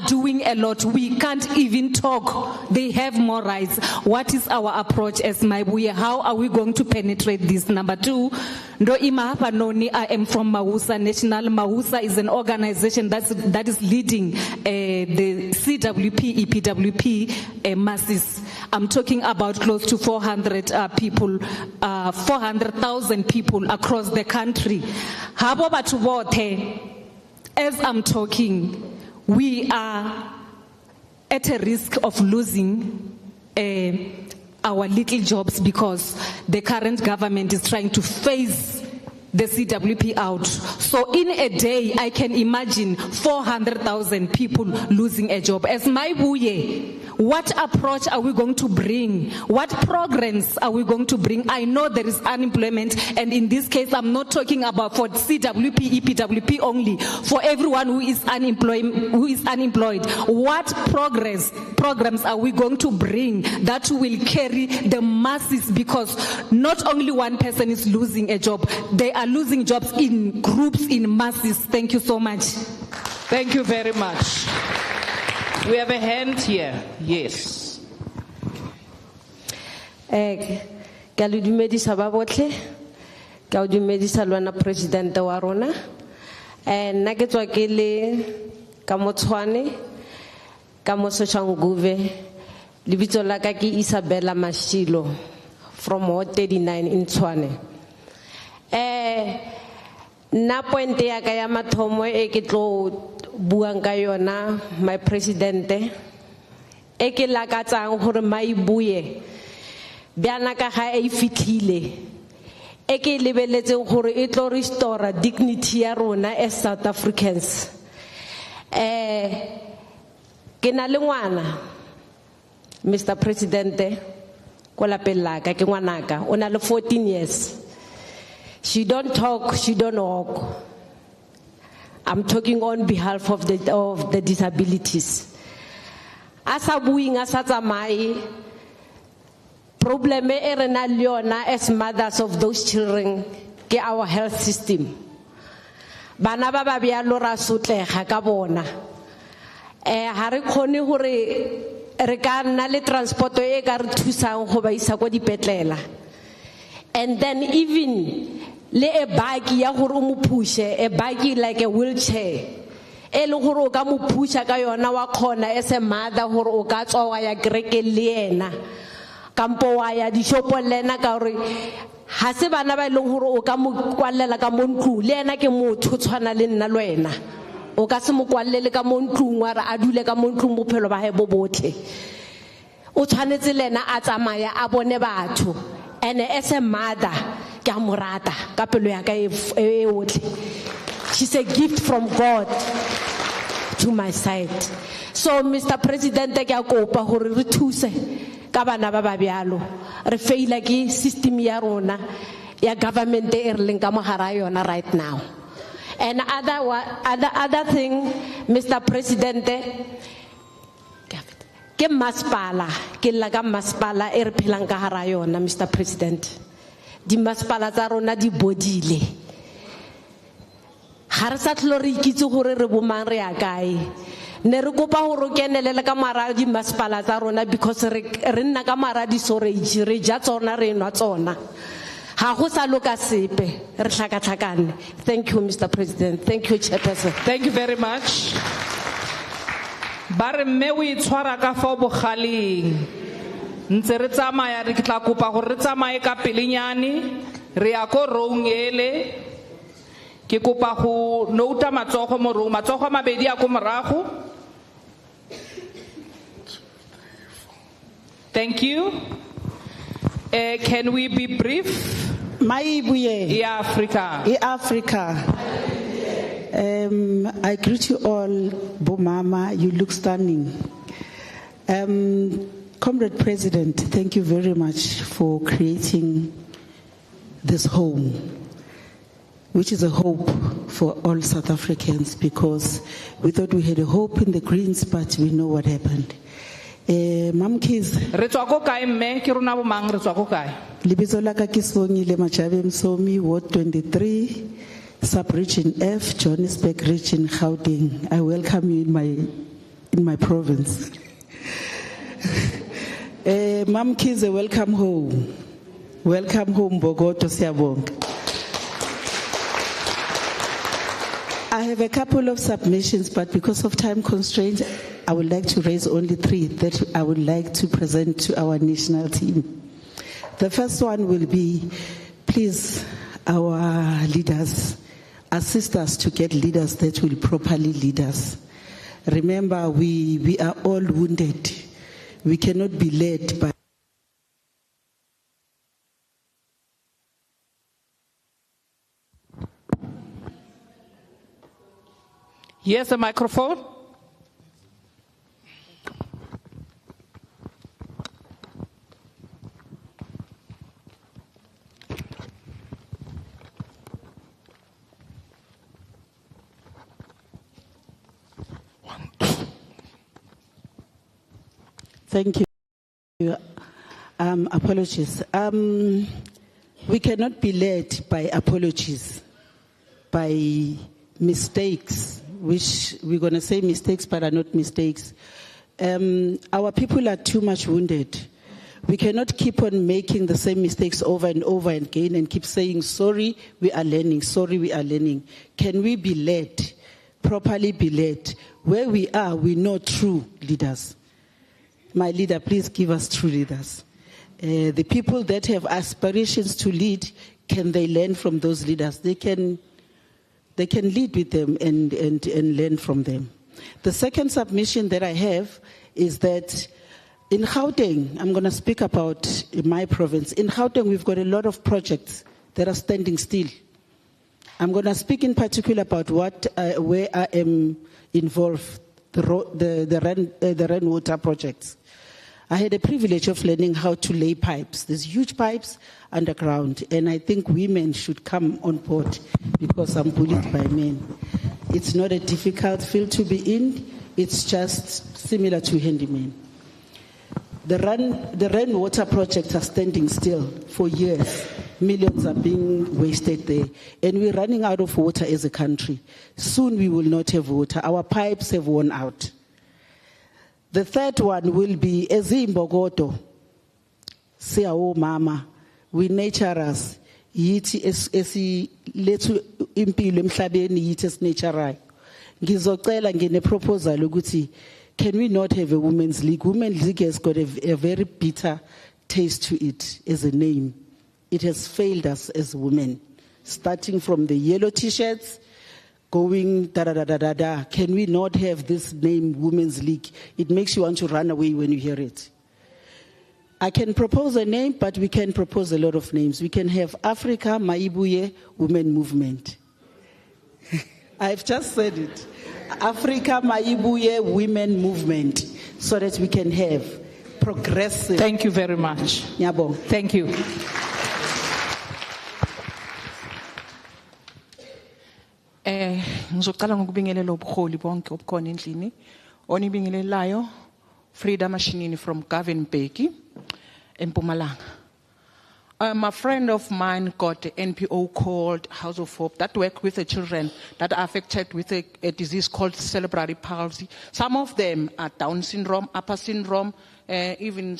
doing a lot. We can't even talk. They have more rights. What is our approach as Mayibuye? How are we going to penetrate this? Number two, I am from Mausa National. Mausa is an organization that is leading the CWP, EPWP masses. I'm talking about close to 400 people, 400,000 people across the country. As I'm talking, we are at a risk of losing our little jobs because the current government is trying to phase the CWP out. So in a day, I can imagine 400,000 people losing a job. As Mayibuye, what approach are we going to bring? What programs are we going to bring? I know there is unemployment, and in this case, I'm not talking about for CWP, EPWP only, for everyone who is unemployed. What programs are we going to bring that will carry the masses? Because not only one person is losing a job, they are losing jobs in groups, in masses. Thank you so much. Thank you very much. We have a hand here. Yes. Ka le dumedisa ba botlhe, ka o dumedisa lwana president wa rona. Nna ke tswa ke le ka Motshwane, ka mo Soshanguve. Lebitso la ka ke Isabella Mashilo from Ward 39 in Tshwane. Na point ya ka ya mathomo e ke tlo buang ka yona, my presidente, e ke lakatsang gore Mayibuye bjana ka ga e fitlhile e ke lebeletseng gore e tlo restore dignity ya rona as South Africans. Ke na le ngwana, Mr. Presidente, ko lapeng la ka ke ngwanaka, o na le 14 years. She don't talk, she don't walk. I'm talking on behalf of the disabilities. Asa buing asa tsamai, problem e re na le yona as mothers of those children ke our health system. Bana ba ba bjalo ra sotlega ka bona. Ha re khone hore re ka nna le transport e ka re thusang go ba isa go dipetlela. And then even le a bagi ya gore o mo pushe, a bagi like a wheelchair, e le gore o ka mo pusha ka yona wa khona as a mother gore o ka tswa wa ya kereke le ena kampo wa ya dishopo le ena ka gore ha se bana ba leng gore o ka mo kwallela ka mo ntlu le ena ke motho tshwana le nna le wena o ka se mo kwallele ka mo ntlung wa re a dule ka mo ntlung bophelo ba hae bo botle o tshwanetse le ena a tsamaya a bone batho and as a mother ke a morata ka pelo ya ka e otle. She's a gift from God to my side. So Mr. President ke a kopa gore re thuse ka bana ba ba bjalo re faila ke system ya rona ya government e re leng ka mogara yona right now. And other thing Mr. President ke masipala ke la ka masipala e re phelang ka hara yona Mr. President. Di masipala tsa rona di bodile ga re sa tlhole re ikitse gore re bomang re ya kae ne re kopa gore o kenelele ka mara di masipala tsa rona because re nna ka mara di storage re ja tsona re nwa tsona ha go sa loka sepe re tlhakatlhakane. Thank you Mr. President. Thank you Chairperson. Thank you very much. Ba re mme o itshwara ka fo bogaleng ntse re tsamaya re tla kopa gore re tsamaye ka pelenyane re ya ko roung ele ke kopa go nouta matsogo mo roung matsogo mabedi a ko morago. Thank you. Can we be brief? Mayibuye. Africa. Africa. I greet you all, Bomama, you look stunning. Comrade President, thank you very much for creating this home, which is a hope for all South Africans because we thought we had a hope in the Greens, but we know what happened. Mamkis. Libizzo la ka ke Sibongile Machabe Msomi, Ward 23, Sub-Region F, Johannesburg Region, Gauteng. I welcome you in my province. Mamkis, welcome home. Welcome home, Bogoto Siyabonga. I have a couple of submissions, but because of time constraints, I would like to raise only 3 that I would like to present to our national team. The first one will be, please, our leaders, assist us to get leaders that will properly lead us. Remember, we are all wounded. We cannot be led by Yes, a microphone. Thank you. Apologies. We cannot be led by apologies, by mistakes, which we're going to say mistakes but are not mistakes. Our people are too much wounded. We cannot keep on making the same mistakes over and over again and keep saying, sorry, we are learning, sorry, we are learning. Can we be led, properly be led? Where we are, we know true leaders. My leader, please give us true leaders. The people that have aspirations to lead, can they learn from those leaders? They can lead with them and learn from them. The second submission that I have is that in Gauteng, I'm going to speak about my province. In Gauteng, we've got a lot of projects that are standing still. I'm going to speak in particular about where I am involved, the rainwater projects. I had a privilege of learning how to lay pipes. There's huge pipes underground, and I think women should come on board because I'm bullied by men. It's not a difficult field to be in. It's just similar to handyman. The rainwater projects are standing still for years. Millions are being wasted there. And we're running out of water as a country. Soon we will not have water. Our pipes have worn out. The third one will be Ezimbogoto. Siyawo mama, we naturers. Yithi esi lethu impilo emhlabeni yithi esinatural. Ngizocela ngine proposal ukuthi can we not have a women's league? Women's league has got a very bitter taste to it as a name. It has failed us as women, starting from the yellow t-shirts, going da da da da da da. Can we not have this name, Women's League? It makes you want to run away when you hear it. I can propose a name, but we can propose a lot of names. We can have Africa Mayibuye Women Movement. I've just said it. Africa Mayibuye Women Movement, so that we can have progressive. Thank you very much. Nyabong. Thank you. Ngizocala ngokubingelela ubuholi bonke obukhona endlini. Onibingelelayo Frida Mashinini from Gavin-Beki in Mpumalanga. A friend of mine got an NPO called House of Hope that work with the children that are affected with a disease called cerebral palsy. Some of them are Down syndrome, upper syndrome, even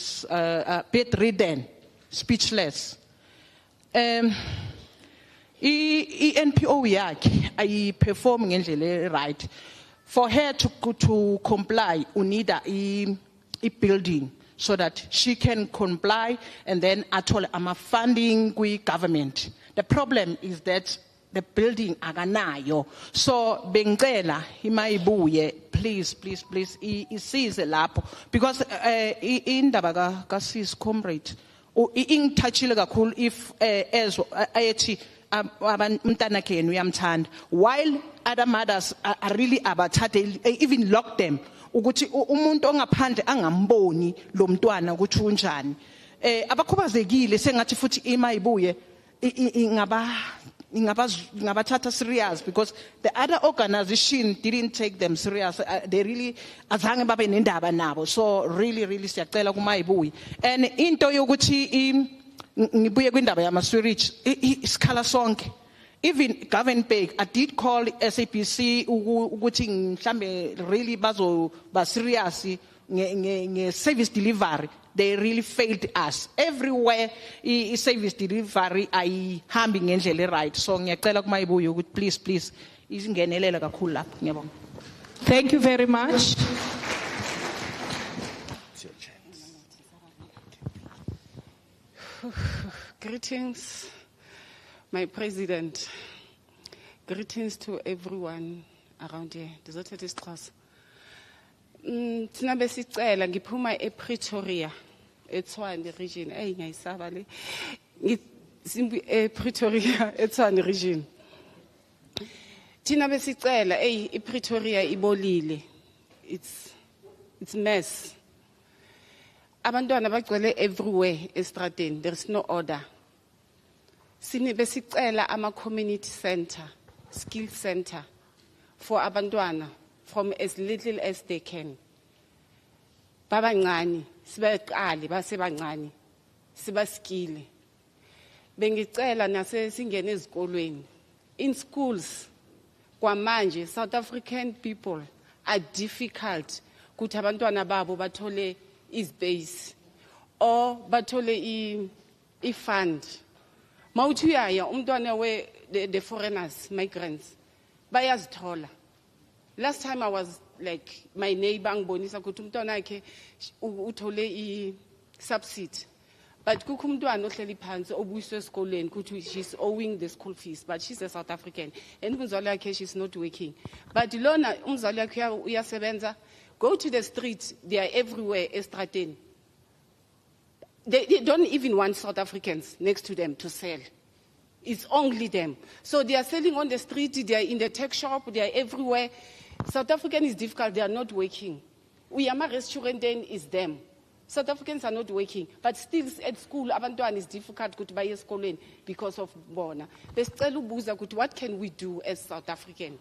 bedridden, speechless. NPO yakhe ay performing ngendlela right. For her to comply, we need a building so that she can comply, and then atol ama funding with government. The problem is that the building aganayo. So bengcela Mayibuye, please isize lapho, because indaba ka sis comrade ingitouchile kakhulu if ezwe ayethi umntana kenu uyamthanda, while other mothers are really abathathe, even lock them ukuthi umuntu ongaphandle angamboni lo mntwana ukuthi unjani. Abakhubazekile sengathi futhi iMayibuye ingabathatha serious, because the other organization didn't take them serious. They really azange babe nendaba nabo. So really siyacela kuMayibuye. And into yokuthi ngibuye kwindaba yama-sewage isikhala sonke. Even Gavin-Beki, I did call SAPC ukuthi mhlambe really bazoba serious nge-service delivery. They really failed us. Everywhere service delivery ayihambi ngendlela right. So ngiyacela kuMayibuye ukuthi please izingenelela kakhulu lapho. Ngiyabonga. Thank you very much. Greetings, my president. Greetings to everyone around here. Ndizothetha isiXhosa. Thina besicela ngiphuma ePretoria, eTshwane region. Ngiyayisaba le. ePretoria, eTshwane region. Thina besicela iPretoria ibolile. It's mess. Abantwana bagcwele everywhere estradeni. There is no order. Sine besicela ama community center, skill center for abantwana from as little as they can. Babancane, sibeqale basebancane, sibaskile. Bengicela nase singene ezikolweni. In schools, kwamanje South African people are difficult ukuthi abantwana babo bathole ispace or bathole fund. Mawuthi uyaya umntwana the foreigners, migrants bayazithola. Last time I was like my neighbor ngibonisa ukuthi umntwana wakhe uthole subsidy, but kukho umntwana ohleli phansi obuyiswe esikoleni ukuthi she's owing the school fees, but she's a South African and umzali wakhe she's not working. But lona umzali wakhe uyasebenza. Go to the streets, they are everywhere estradeni. They don't even want South Africans next to them to sell. It's only them. So they are selling on the street, they are in the tech shop, they are everywhere. South African is difficult, they are not working. Uyama restaurant then is them. South Africans are not working, but still at school, abantwana is difficult to buy esikoleni because of bona. Besicela ubuza ukuthi what can we do as South African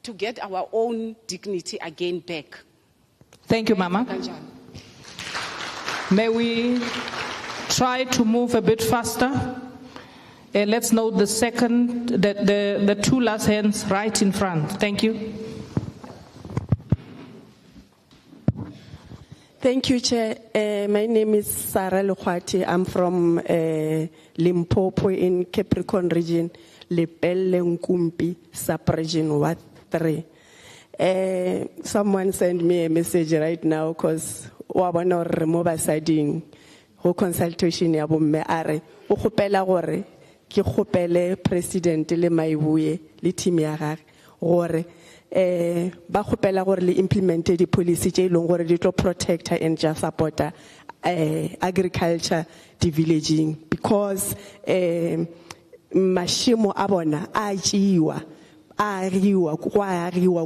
to get our own dignity again back? Thank you, Mama. May we try to move a bit faster? Let's note the two last hands right in front. Thank you. Thank you, Chair. My name is Sarah Lukwati. I'm from Limpopo in Capricorn region, Lepelle Nkumpi, sub-region Ward 3. Someone sent me a message right now because wabona hore mo basading go consultation ya bomme are o gopela gore ke gopele president le Mayibuye le team ya gagwe gore ba gopela gore le implement di policy tse ileng gore di tlo protect and just support agriculture di villaging because mashimo a bona a tšiwa a riwa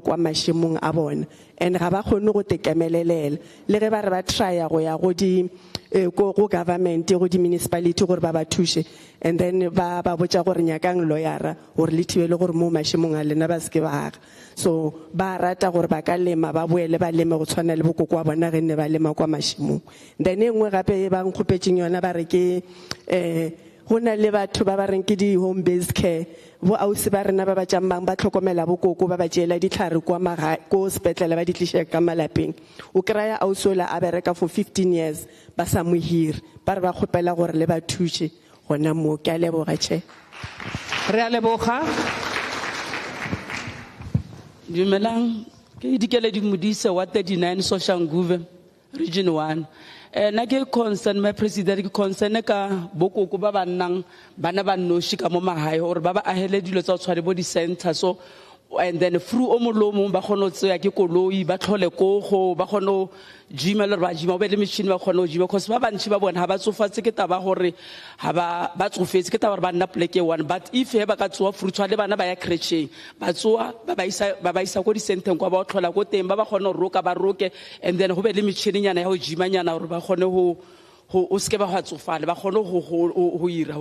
kwa mashimong a bona and ga ba kgone go tekemelelela le ge ba re ba try go ya go di go government go di municipality gore ba ba thushe and then ba botša gore nyakang lawyera gore le thibele gore mo mashimong a lena ba se ke ba aga so ba rata gore ba ka lema ba boele ba leme go tshwana le bokoko wa bona ge nne ba lema kwa mashimong then e nngwe gape ba nkgopetseng yona ba re ke go na le batho ba ba reng ke di home based care bo ausi ba rena ba ba tšamang ba tlhokomela bokoko ba ba tšeela ditlhare ko sepetlele ba di tliša ka malapeng o kry-a ausi ola a bereka for 15 years ba sa mo hire ba re ba kgopela gore le ba thuše gona moo ke a leboga tšhe re a leboga dumelang ke dikeledi modise wa 39 Soshanguve region 1 na ke concern my president ke concern ka bokoko ba ba nnang bana ba noši ka mo mahae gore ba ba ahele dilo tsa tshware bo di center so and then through o molomo ba kgone tseya ke koloi ba tlhole kogo ba kgone jima le ba jima be le machine ba kgone jima because ba bantši ba bona ha ba tsofatse ke taba gore ha ba tsofetse ke taba gore ba nna pleke one but if ba ka tsoa fruitswa le bana ba ya crashing ba tsoa ba ba isa ko di center kwa ba tlhola ko teng ba ba kgone roka ba roke and then go be le machine nyana ya go jima nyana gore ba kgone o ske ba tsofala ba kgone go ira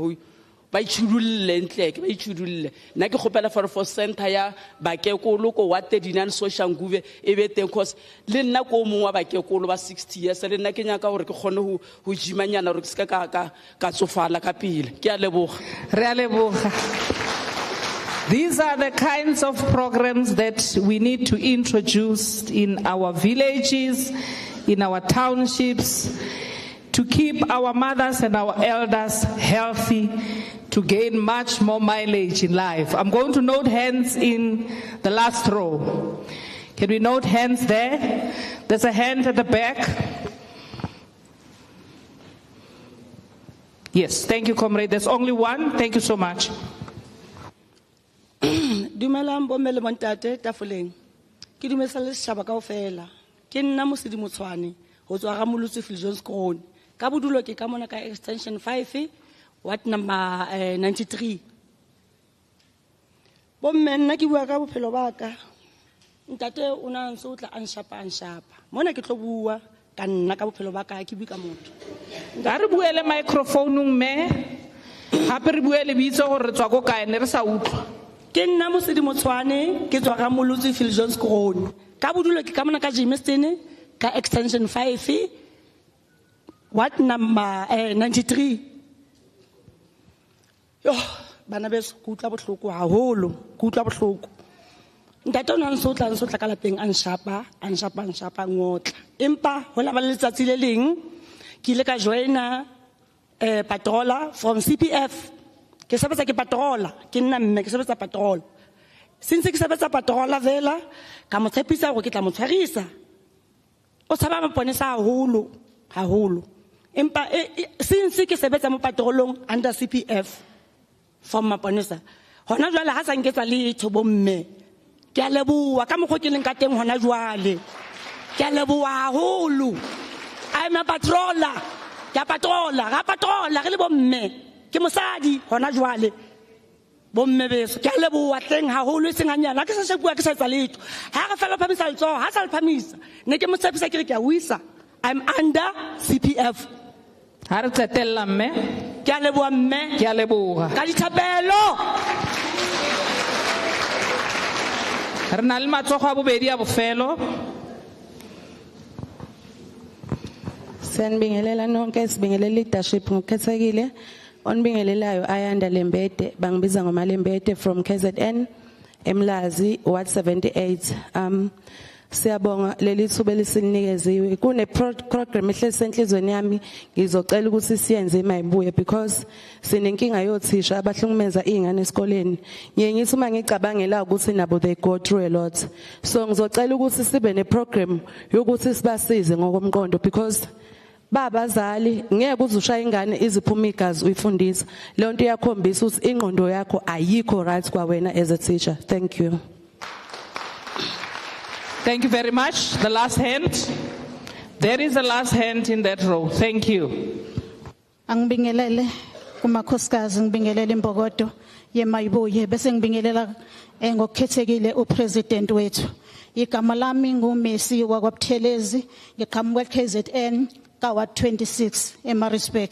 ba itšhudulle ntleke ba itšhudulle nna ke kgopela for center ya bakekolo ko wa 39 Soshanguve e be teng cause le nna ko mongwe wa bakekolo ba 60 years le nna ke nyaka gore ke kgone go jimanyana gore ke se ka tsofala ka pele ke a leboga Re a leboga. These are the kinds of programs that we need to introduce in our villages, in our townships, to keep our mothers and our elders healthy, to gain much more mileage in life. I'm going to note hands in the last row. Can we note hands there? There's a hand at the back. Yes, thank you, comrade. There's only one. Thank you so much. Dumelang bomme le bontate tafoleng. Ke dumedisa le setjhaba kaofela. Ke nna Mosidi Motshwane ho tswa ga Molotsi Philjohns Kroon. Ka bodulo ke ka mona ka extension 5 what number 93. Bomme nna ke bua ka bophelo ba ka. Ntate o na ntse o tla anshapa. Mona ke tlo bua ka nna ka bophelo ba ka ke bua ka motho. Ga re buele microphone me. Hape re buele bitso gore re tswa ko kae ne re sa utlwa. Ke nna Mosidi Motshwane ke tswa ga Molotsi Philjohns Kroon. Ka bodulo ke ka mona ka Jamestown ka extension 5 what number 93. Yo bana beso kutla bohloko haholo kutla bohloko ntate o nang so tla ka lapeng anshapa ngotla empa ho la ba letsatsi le leng ke ile ka joina patroller from CPF ke sebetsa ke patroller ke nna mme ke sebetsa patrol since ke sebetsa patroller vela ka mo tshepisa go ke tla mo tshwarisa o tshaba maponesa haholo empa since ke sebetsa mo patrolong under CPF from maponesa hona jwale ha sa nketsa letho bomme ke a leboha ka mokgo ke leng ka teng hona jwale ke a leboha haholo I'm a patroller ke patroller re le bomme ke mosadi hona jwale bomme beso ke a leboha teng haholo e senganyana ke sa bua ke sa etsa letho ha re fela phamisa letso ha sa le phamisa ne ke mo tshepisa ke re ke a wisa I'm under CPF ha re tsetella mme ke a leboha mme ke a leboga ka dithapelo re na le matsogo a bobedi a bofelo Sanibingelela nonke sibingelela leadership ngokukhethekile onibingelelayo Ayanda Lembede bangibiza ngoma Lembede from KZN Emlazi Ward 78 Siyabonga leli thuba elisinikeziwe. Kune program ehlezi enhlizweni yami ngizocela ukuthi siyenze eMayibuye because sinenkinga yothisha abahlukumeza izingane esikoleni. Ngiyengithi uma ngicabangela ukuthi nabo they go through a lot. So ngizocela ukuthi sibe ne program yokuthi sibasize ngokomqondo because babazali ngeke uzushaya ingane iziphuma igazi uyifundisa. Le nto iyakhombisa ukuthi ingqondo yakho ayikho right kwa wena as a teacher. Thank you. Thank you very much. The last hand. There is a last hand in that row. Thank you. Angibingelele kumakhosikazi ngibingelele imbokodo yeMayibuye bese ngibingelela ngokukhethekile upresident wethu. Igama lami nguMessi wakwaButhelezi ngiqhamuka eKZN kaWard 26 eMaritzburg.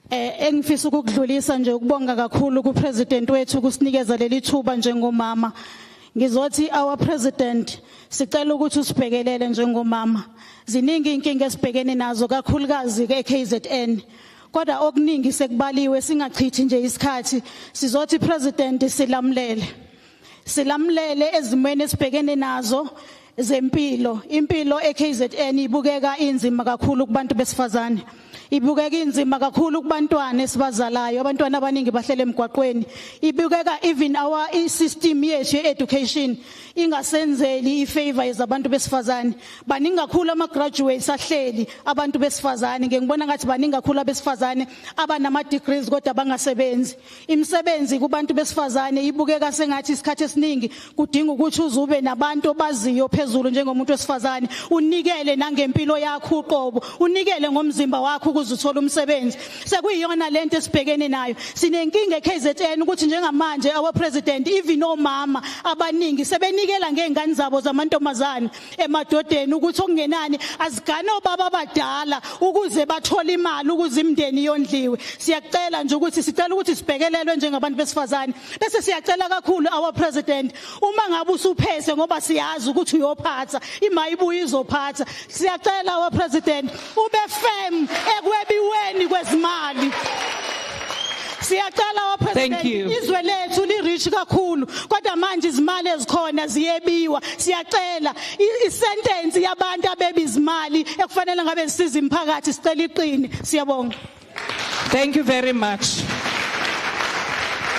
Engifisa ukudlulisa nje ukubonga kakhulu kupresident wethu kusinikeza leli thuba njengomama. Ngizothi our president sicela ukuthi usibhekelele njengomama. Ziningi inkinga esibhekene nazo kakhulukazi eKZN. Kodwa okuningi sekubaliwe singachithi nje isikhathi. Sizothi president silamlele. Silamlele ezimweni esibhekene nazo zempilo. Impilo eKZN ibukeka inzima kakhulu kubantu besifazane. Ibukeka inzima kakhulu kubantwana esibazalayo, abantwana abaningi bahlele emgwaqweni. Ibukeka even our system yethu education ingasenzeli ifavor ezabantu besifazane. Baningi kakhulu ama graduates ahleli abantu besifazane. Ngibona ngathi baningi kakhulu abesifazane abanama degrees kodwa bangasebenzi. Imisebenzi kubantu besifazane ibukeka sengathi isikhathi esiningi kudinga ukuthi uzube nabantu baziyo phezulu njengomuntu wesifazane. Unikele nangempilo yakho uqobo, unikele ngomzimba wakho ukuze uthole umsebenzi. Sekuyiyona lento esibhekene nayo. Sinenkinga eKZN ukuthi njengamanje our president even omama abaningi sebenikela ngengane zabo zamantombazane emadodeni ukuthi okungenani azigane obaba abadala ukuze bathole imali ukuze imndeni yondliwe. Siyacela nje ukuthi sicela ukuthi sibhekelelwe njengabantu besifazane. Bese siyacela kakhulu our president uma ngabe usuphese ngoba siyazi ukuthi uyophatha iMayibuye izophatha. Siyacela our president ube firm ekwebiweni kwezimali. Siyacela our president izwe lethu li rich kakhulu kodwa manje izimali ezikhona ziyebiwa. Siyacela isentence yabantu abebi izimali ekufanele ngabe zisiza imphakathi sicela iqini. Siyabonga. Thank you very much.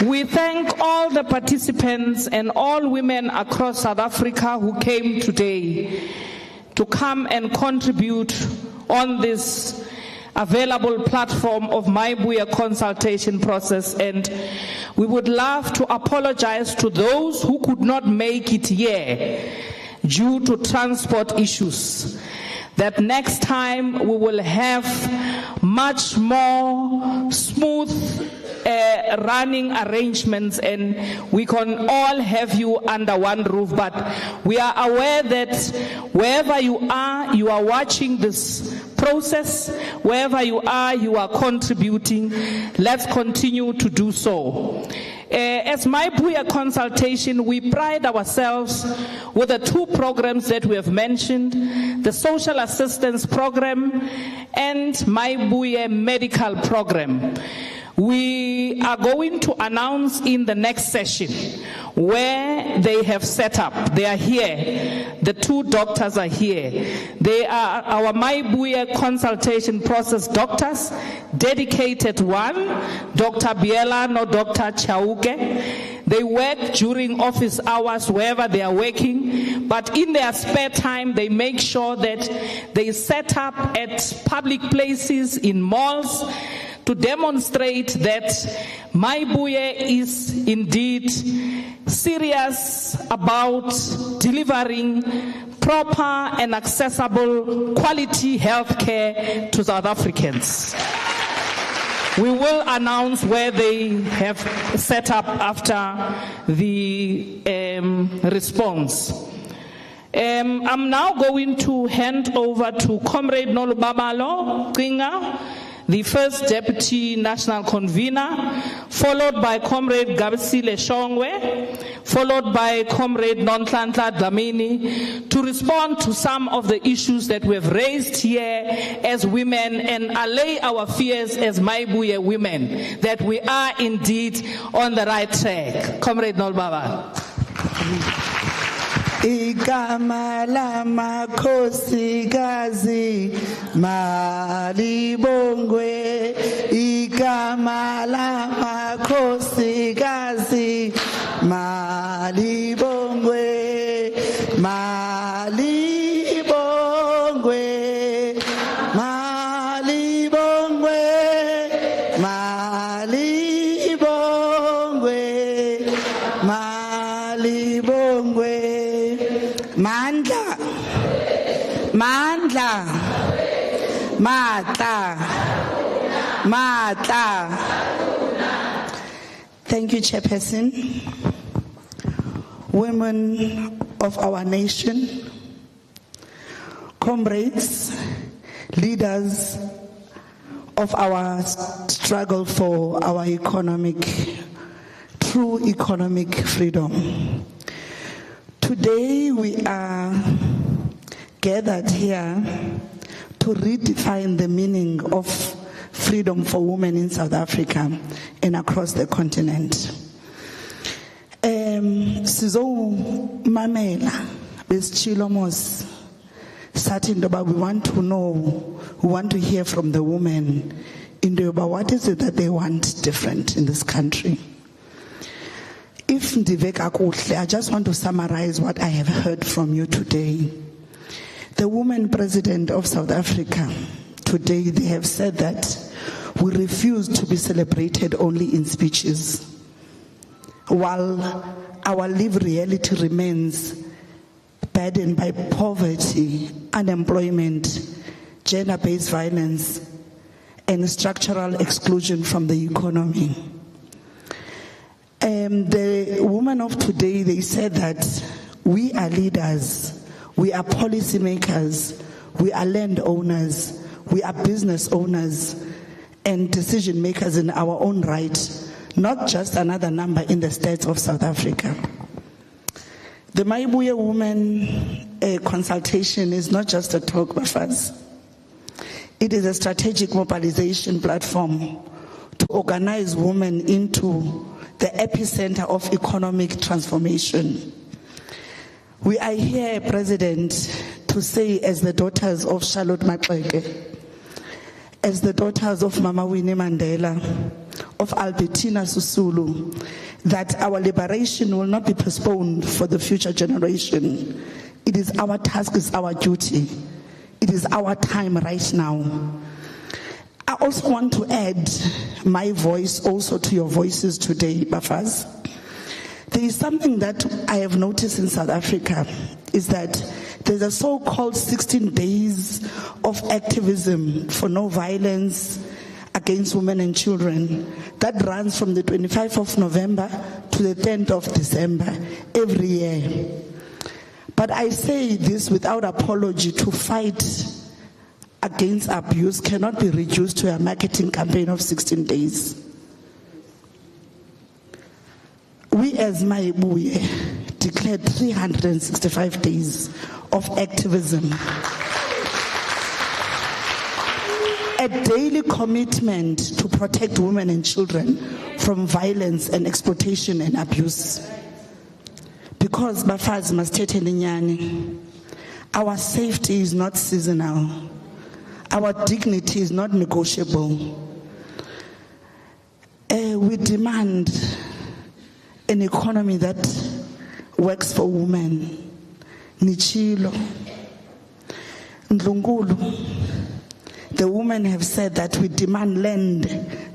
We thank all the participants and all women across South Africa who came today to come and contribute on this available platform of Mayibuye consultation process, and we would love to apologize to those who could not make it here due to transport issues. That next time we will have much more smooth running arrangements and we can all have you under one roof. But we are aware that wherever you are watching this process, wherever you are contributing. Let's continue to do so. As Mayibuye consultation, we pride ourselves with the two programs that we have mentioned, the social assistance program and Mayibuye medical program. We are going to announce in the next session where they have set up. They are here. The two doctors are here. They are our Mayibuye consultation process doctors, dedicated one, Dr. Biela, no Dr. Chauke. They work during office hours wherever they are working, but in their spare time, they make sure that they set up at public places, in malls, to demonstrate that Mayibuye is indeed serious about delivering proper and accessible quality health care to South Africans. We will announce where they have set up after the response. I'm now going to hand over to Comrade Nolubabalo Kinga, the first Deputy National Convener, followed by Comrade Gabsile Shongwe, followed by Comrade Nontlantla Dlamini, to respond to some of the issues that we have raised here as women and allay our fears as Mayibuye women, that we are indeed on the right track. Comrade Nolbaba. igama lamakhosikazi malibongwe, igama lamakhosikazi malibongwe, malibongwe, malibongwe, malibongwe, malibongwe. Mandla, mandla, matla, matla. Thank you, Chairperson. Women of our nation, comrades, leaders of our struggle for our true economic freedom. Today we are gathered here to redefine the meaning of freedom for women in South Africa and across the continent. Mamela, Chilomos, Satindoba, we want to know, we want to hear from the women in Doba, what is it that they want different in this country? If Ndiveka Kuhle, I just want to summarize what I have heard from you today. The woman president of South Africa, today they have said that we refuse to be celebrated only in speeches, while our lived reality remains burdened by poverty, unemployment, gender-based violence, and structural exclusion from the economy. The women of today, they said that we are leaders, we are policymakers, we are landowners, we are business owners and decision makers in our own right, not just another number in the states of South Africa. The Mayibuye Women consultation is not just a talk, Bafaz. It is a strategic mobilization platform to organize women into the epicenter of economic transformation. We are here, President, to say, as the daughters of Charlotte Maxeke, as the daughters of Mama Winnie Mandela, of Albertina Susulu, that our liberation will not be postponed for the future generation. It is our task, it's our duty. It is our time right now. I also want to add my voice also to your voices today, Bafaz. There is something that I have noticed in South Africa, is that there's a so-called 16 days of activism for no violence against women and children that runs from the 25th of November to the 10th of December every year. But I say this without apology: to fight against abuse cannot be reduced to a marketing campaign of 16 days. We as Mayibuye declared 365 days of activism. A daily commitment to protect women and children from violence and exploitation and abuse. Because Bafazi Mastete Ninyani, our safety is not seasonal. Our dignity is not negotiable. We demand an economy that works for women. Nichilo, Ndlungulu, the women have said that we demand land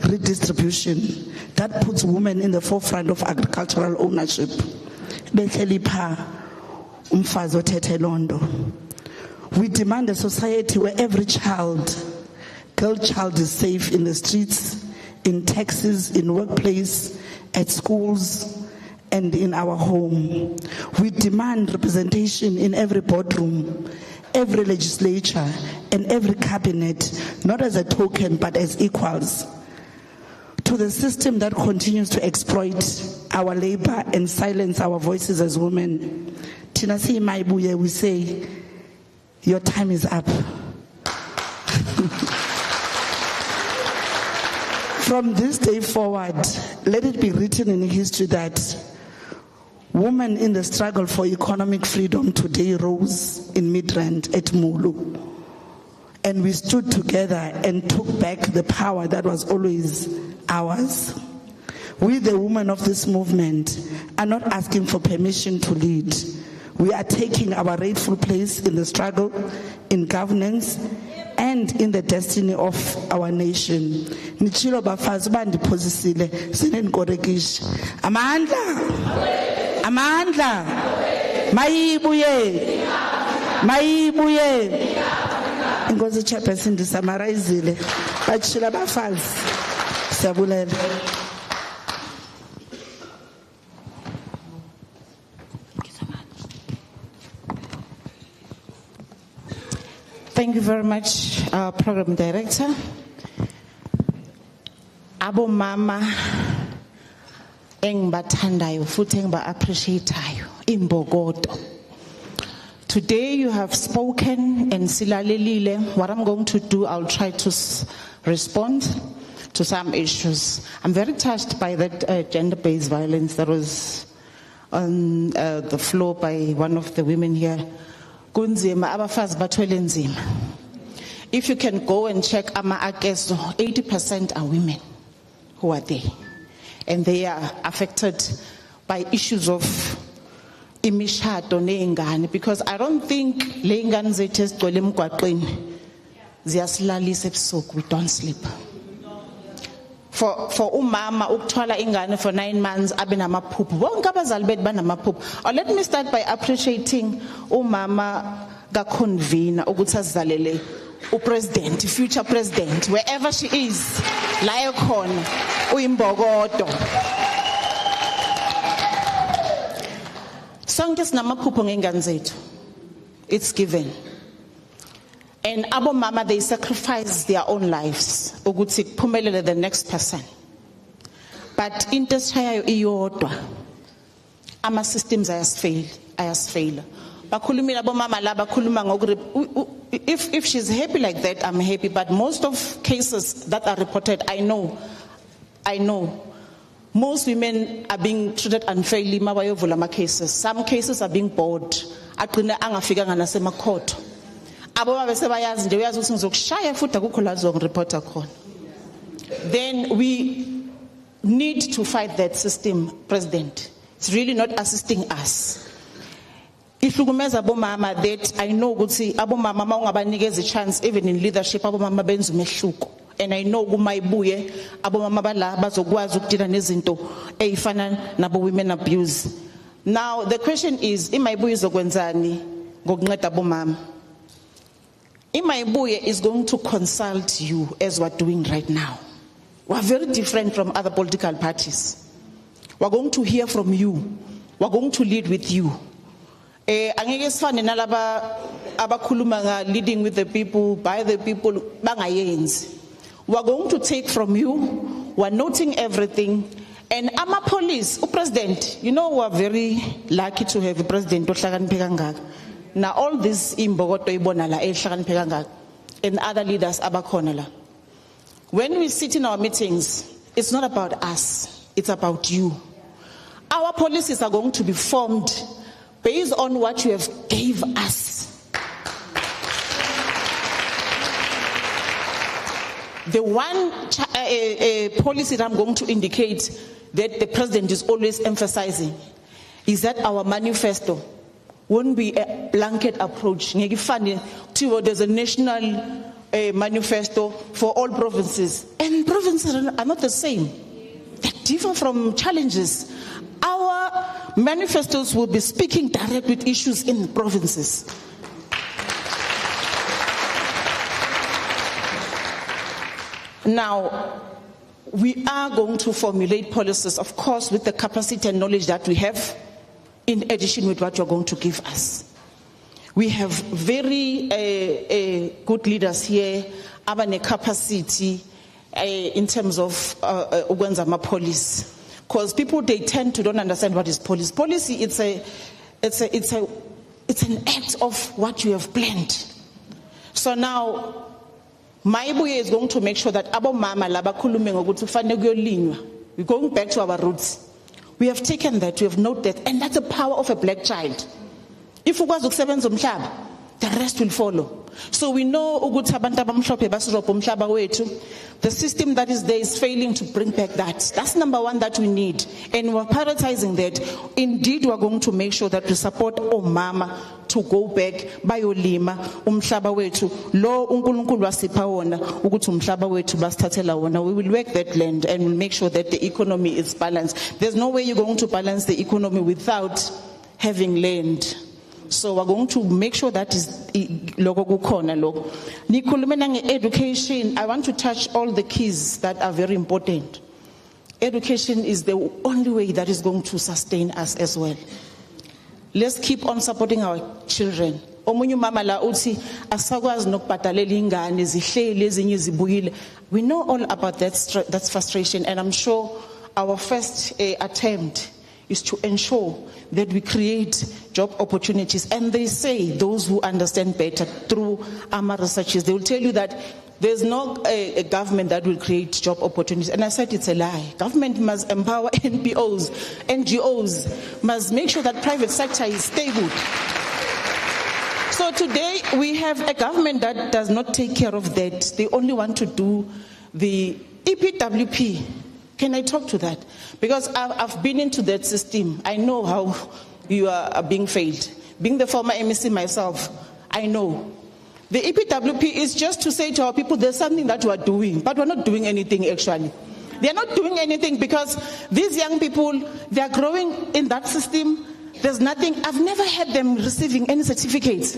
redistribution that puts women in the forefront of agricultural ownership. We demand a society where every girl child is safe in the streets, in taxis, in workplace, at schools, and in our home. We demand representation in every boardroom, every legislature, and every cabinet, not as a token, but as equals. To the system that continues to exploit our labor and silence our voices as women, Tinasi Mayibuye, we say, your time is up. From this day forward, let it be written in history that Women in the struggle for economic freedom today rose in Midrand at Mulu. And we stood together and took back the power that was always ours. We, the women of this movement, are not asking for permission to lead. We are taking our rightful place in the struggle, in governance, and in the destiny of our nation. Nichilo bafazi bandiphosisile sinenkorekisha. Amandla. Mayibuye. Ngozi chairperson ndisamarizile. Bachila bafazi. Siyabulela. Thank you very much, Program Director. Abo mama engibathandayo futhi engiba-appreciatayo imbokodo. Today you have spoken and silalelile. What I'm going to do, I'll try to respond to some issues. I'm very touched by that gender-based violence that was on the floor by one of the women here. Kunzima abafazi bathwele nzima. If you can go and check ama-akeso, 80% are women who are there. And they are affected by issues of imishado neingane, because I don't think le ngane zethu ezigcwele emgwaqeni ziyasilalisa ebusuku, we don't sleep. For umama ukuthwala ingane for 9 months abe namaphupho. Bonke abazali bethu banamaphupho. Or let me start by appreciating umama ka-convener ukuthi azalele upresident, future president, wherever she is, la ekhona uyimbokodo. Sonke sinamaphupho ngengane zethu. It's given. And abo mama, they sacrifice their own lives ukuthi kuphumelele the next person. But into eshayayo iyodwa, ama systems ayasfail. Bakhulumile abo mama la bakhuluma ngoku, if she's happy like that, I'm happy. But most of cases that are reported, I know most women are being treated unfairly mabayovula ama cases. Some cases are being bored. Agcina angafikanga nasemakhotho. Then we need to fight that system, President. It's really not assisting us. If you mama that I know abo mama ungabanikeza a chance even in leadership abo mama benza umehluko. And I know Mayibuye abo mama bala bazokwazi ukudila nezinto ezifana nabo women abuse. Now the question is, Mayibuye izokwenzani ngokunceda abo mama? Mayibuye is going to consult you as we're doing right now. We're very different from other political parties. We're going to hear from you. We're going to lead with you. Angeke sifane nalaba abakhuluma leading with the people, by the people, bangayenzi. We're going to take from you. We're noting everything. And I'm a police, president. You know, we're very lucky to have a president. Now all this imbokoto ibonala ehlakaniphe and other leaders abakhona. When we sit in our meetings, it's not about us, it's about you. Our policies are going to be formed based on what you have gave us. The one policy that I'm going to indicate that the president is always emphasizing is that our manifesto won't be a blanket approach. There's a national manifesto for all provinces. And provinces are not the same. They differ from challenges. Our manifestos will be speaking direct with issues in provinces. Now, we are going to formulate policies, of course, with the capacity and knowledge that we have, in addition with what you're going to give us. We have very good leaders here, abane capacity in terms of Uganda police. Because people, they tend to don't understand what is policy. Policy, it's an act of what you have planned. So now, Mayibuye is going to make sure that abo mama laba khulume ngokuthi kufanele kuyolinywa. We're going back to our roots. We have taken that, we have noted that, and that's the power of a black child. If ukwazi ukusebenza umhlaba, the rest will follow. So we know ukuthi abantu abamhlophe basirobha umhlaba wethu. The system that is there is failing to bring back that. That's number one that we need. And we're prioritizing that. Indeed, we're going to make sure that we support omama to go back bayolima umhlaba wethu. Lo uNkulunkulu wasipha wona ukuthi umhlaba wethu basithathela wona. We will work that land and we'll make sure that the economy is balanced. There's no way you're going to balance the economy without having land. So we're going to make sure that is logo kukhona lokho. Nikhulumela nge-education. I want to touch all the keys that are very important. Education is the only way that is going to sustain us as well. Let's keep on supporting our children. Omunye umama la uthi asakwazi nokubhadalela ingane zihleli ezinye zibuyile. We know all about that frustration, and I'm sure our first attempt is to ensure that we create job opportunities. And they say, those who understand better through AMA researches, they will tell you that there's no a government that will create job opportunities. And I said it's a lie. Government must empower NPOs, NGOs, must make sure that private sector is stable. So today we have a government that does not take care of that. They only want to do the EPWP. Can I talk to that? Because I've been into that system. I know how you are being failed. Being the former MEC myself, I know. The EPWP is just to say to our people, there's something that we are doing, but we're not doing anything actually. They're not doing anything because these young people, they're growing in that system. There's nothing. I've never had them receiving any certificates.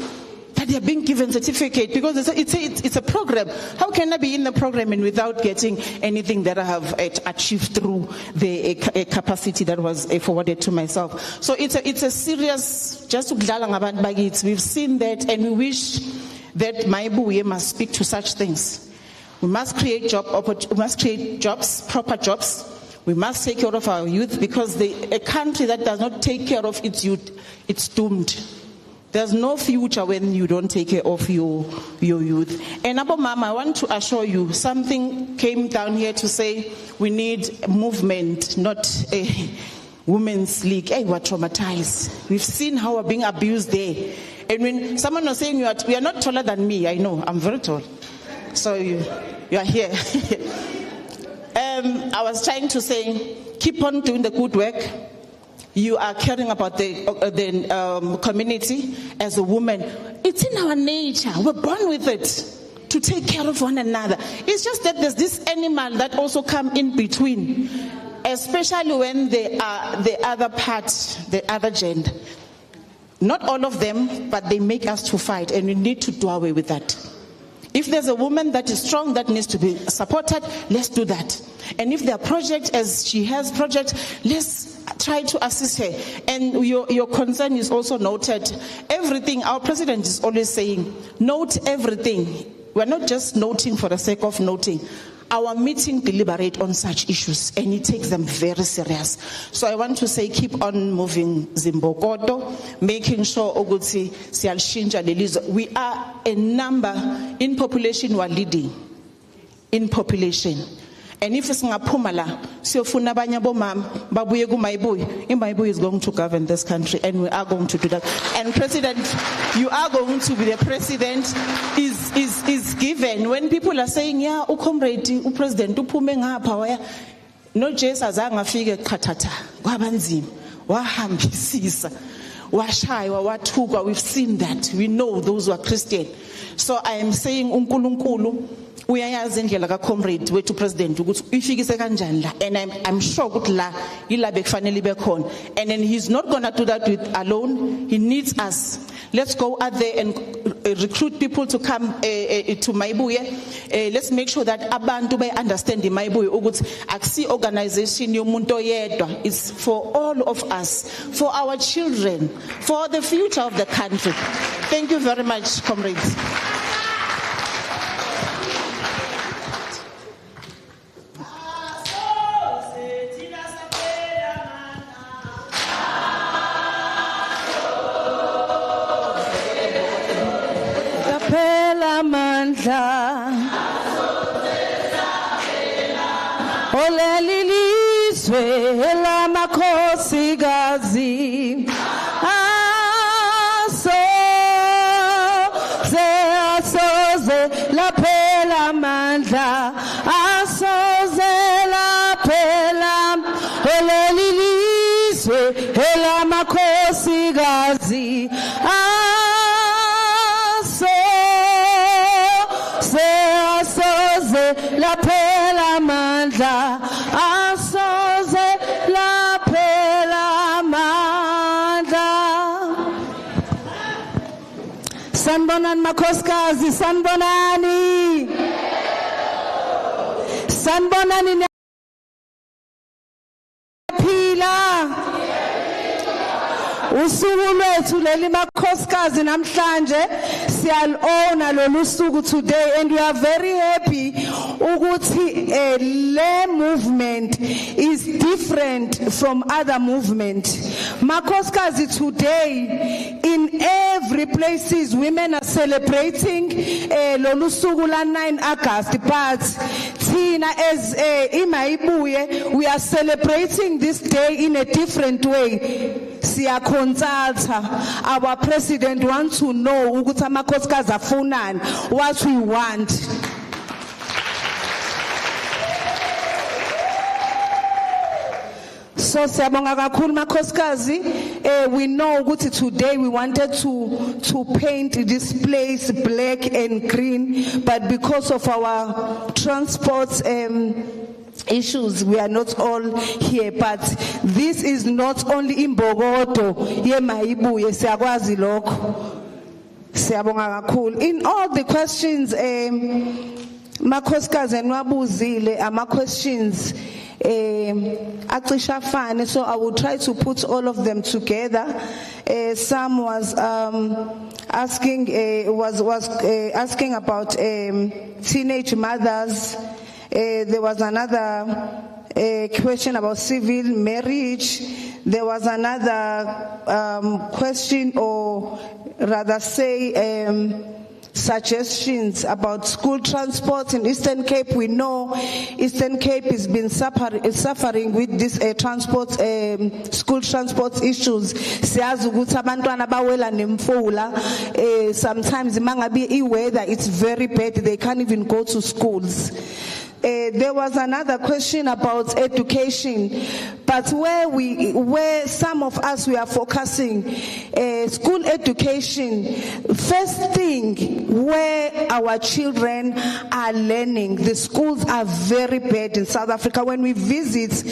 That they are being given certificate because it's a program. How can I be in the program and without getting anything that I have achieved through the capacity that was forwarded to myself? So it's a serious, just to kudlala ngabantu bakithi. We've seen that, and we wish that Mayibuye must speak to such things. We must create jobs, proper jobs. We must take care of our youth because a country that does not take care of its youth, it's doomed. There's no future when you don't take care of your youth. And Abo Mama, I want to assure you, something came down here to say we need movement, not a women's league. Hey, we're traumatized. We've seen how we're being abused there. And when someone was saying you are not taller than me, I know, I'm very tall. So you are here. I was trying to say, keep on doing the good work. You are caring about the community as a woman. It's in our nature. We're born with it to take care of one another. It's just that there's this animal that also come in between, especially when they are the other part, the other gender. Not all of them, but they make us to fight, and we need to do away with that. If there's a woman that is strong that needs to be supported, let's do that. And if there are projects, as she has projects, let's try to assist her. And your concern is also noted. Everything, our president is always saying, note everything. We're not just noting for the sake of noting. Our meeting deliberate on such issues, and it takes them very serious. So I want to say, keep on moving Zimbokodo, making sure Oguti Sialshinja Lelizo. We are a number in population, we're leading in population. And if it's Ngapumala, Siofuna Banyabomam, Babuye Mayibuye, Mayibuye is going to govern this country, and we are going to do that. And President, you are going to be the president is given. When people are saying, yeah, ukomredi, upresident, upume ngapha, no just as angafike khatata, wabanzim, wahambisisa, washaywa, wathukwa. We've seen that. We know those who are Christian. So I am saying, uNkulunkulu uyayazi indlela ka comrade wethu president ukuthi uyifikise kanjani la, and I'm sure ukuthi la ila bekufanele ibe khona, and then he's not going to do that with alone. He needs us. Let's go out there and recruit people to come to Mayibuye. Let's make sure that abantu be understand the Mayibuye ukuthi akusi organization yomuntu oyedwa. It's for all of us, for our children, for the future of the country. Thank you very much, comrades. Olelilis lizwe elamakhosikazi asoze laphela amandla asoze laphela leli lizwe elamakhosikazi asoze laphela amandla asoze laphela amandla. Sanibonani makhosikazi, sanibonani, sanibonani niyaphila. Usuku lwethu leli makhosikazi namhlanje siyalona lolu suku today, and we are very happy ukuthi le movement is different from other movement. Makhosikazi, today in every places women are celebrating lolu suku la 9 August, but Tina as Mayibuye, we are celebrating this day in a different way. Siya consulta, our president wants to know ukuthi amakhosikazi afunani, what we want. So siyabonga kakhulu makhosikazi. We know ukuthi today we wanted to paint this place black and green, but because of our transport issues, we are not all here. But this is not only in Bogoto, Mayibuye, siyakwazi lokho. Siyabonga kakhulu. In all the questions, makhosikazi nwabuzile ama questions acisha fane, so I will try to put all of them together. Some was asking about teenage mothers. There was another question about civil marriage. There was another question, or rather say suggestions about school transport in Eastern Cape. We know Eastern Cape has been suffering with this school transport issues. Siyazi ukuthi abantwana bawela nemfula. Sometimes mangabe weather it's very bad, they can't even go to schools. There was another question about education, but where some of us we are focusing school education. First thing, where our children are learning, the schools are very bad in South Africa. When we visit,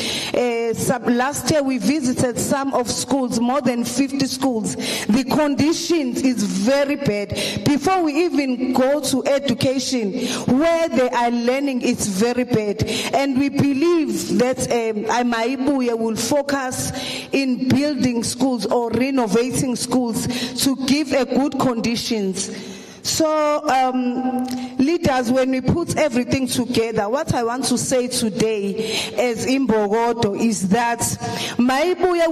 last year we visited some of schools, more than 50 schools. The conditions is very bad. Before we even go to education, where they are learning, it's very bad. And we believe that Mayibuye will focus in building schools or renovating schools to give a good conditions. So, leaders, when we put everything together, what I want to say today as in Bogoto is that Mayibuye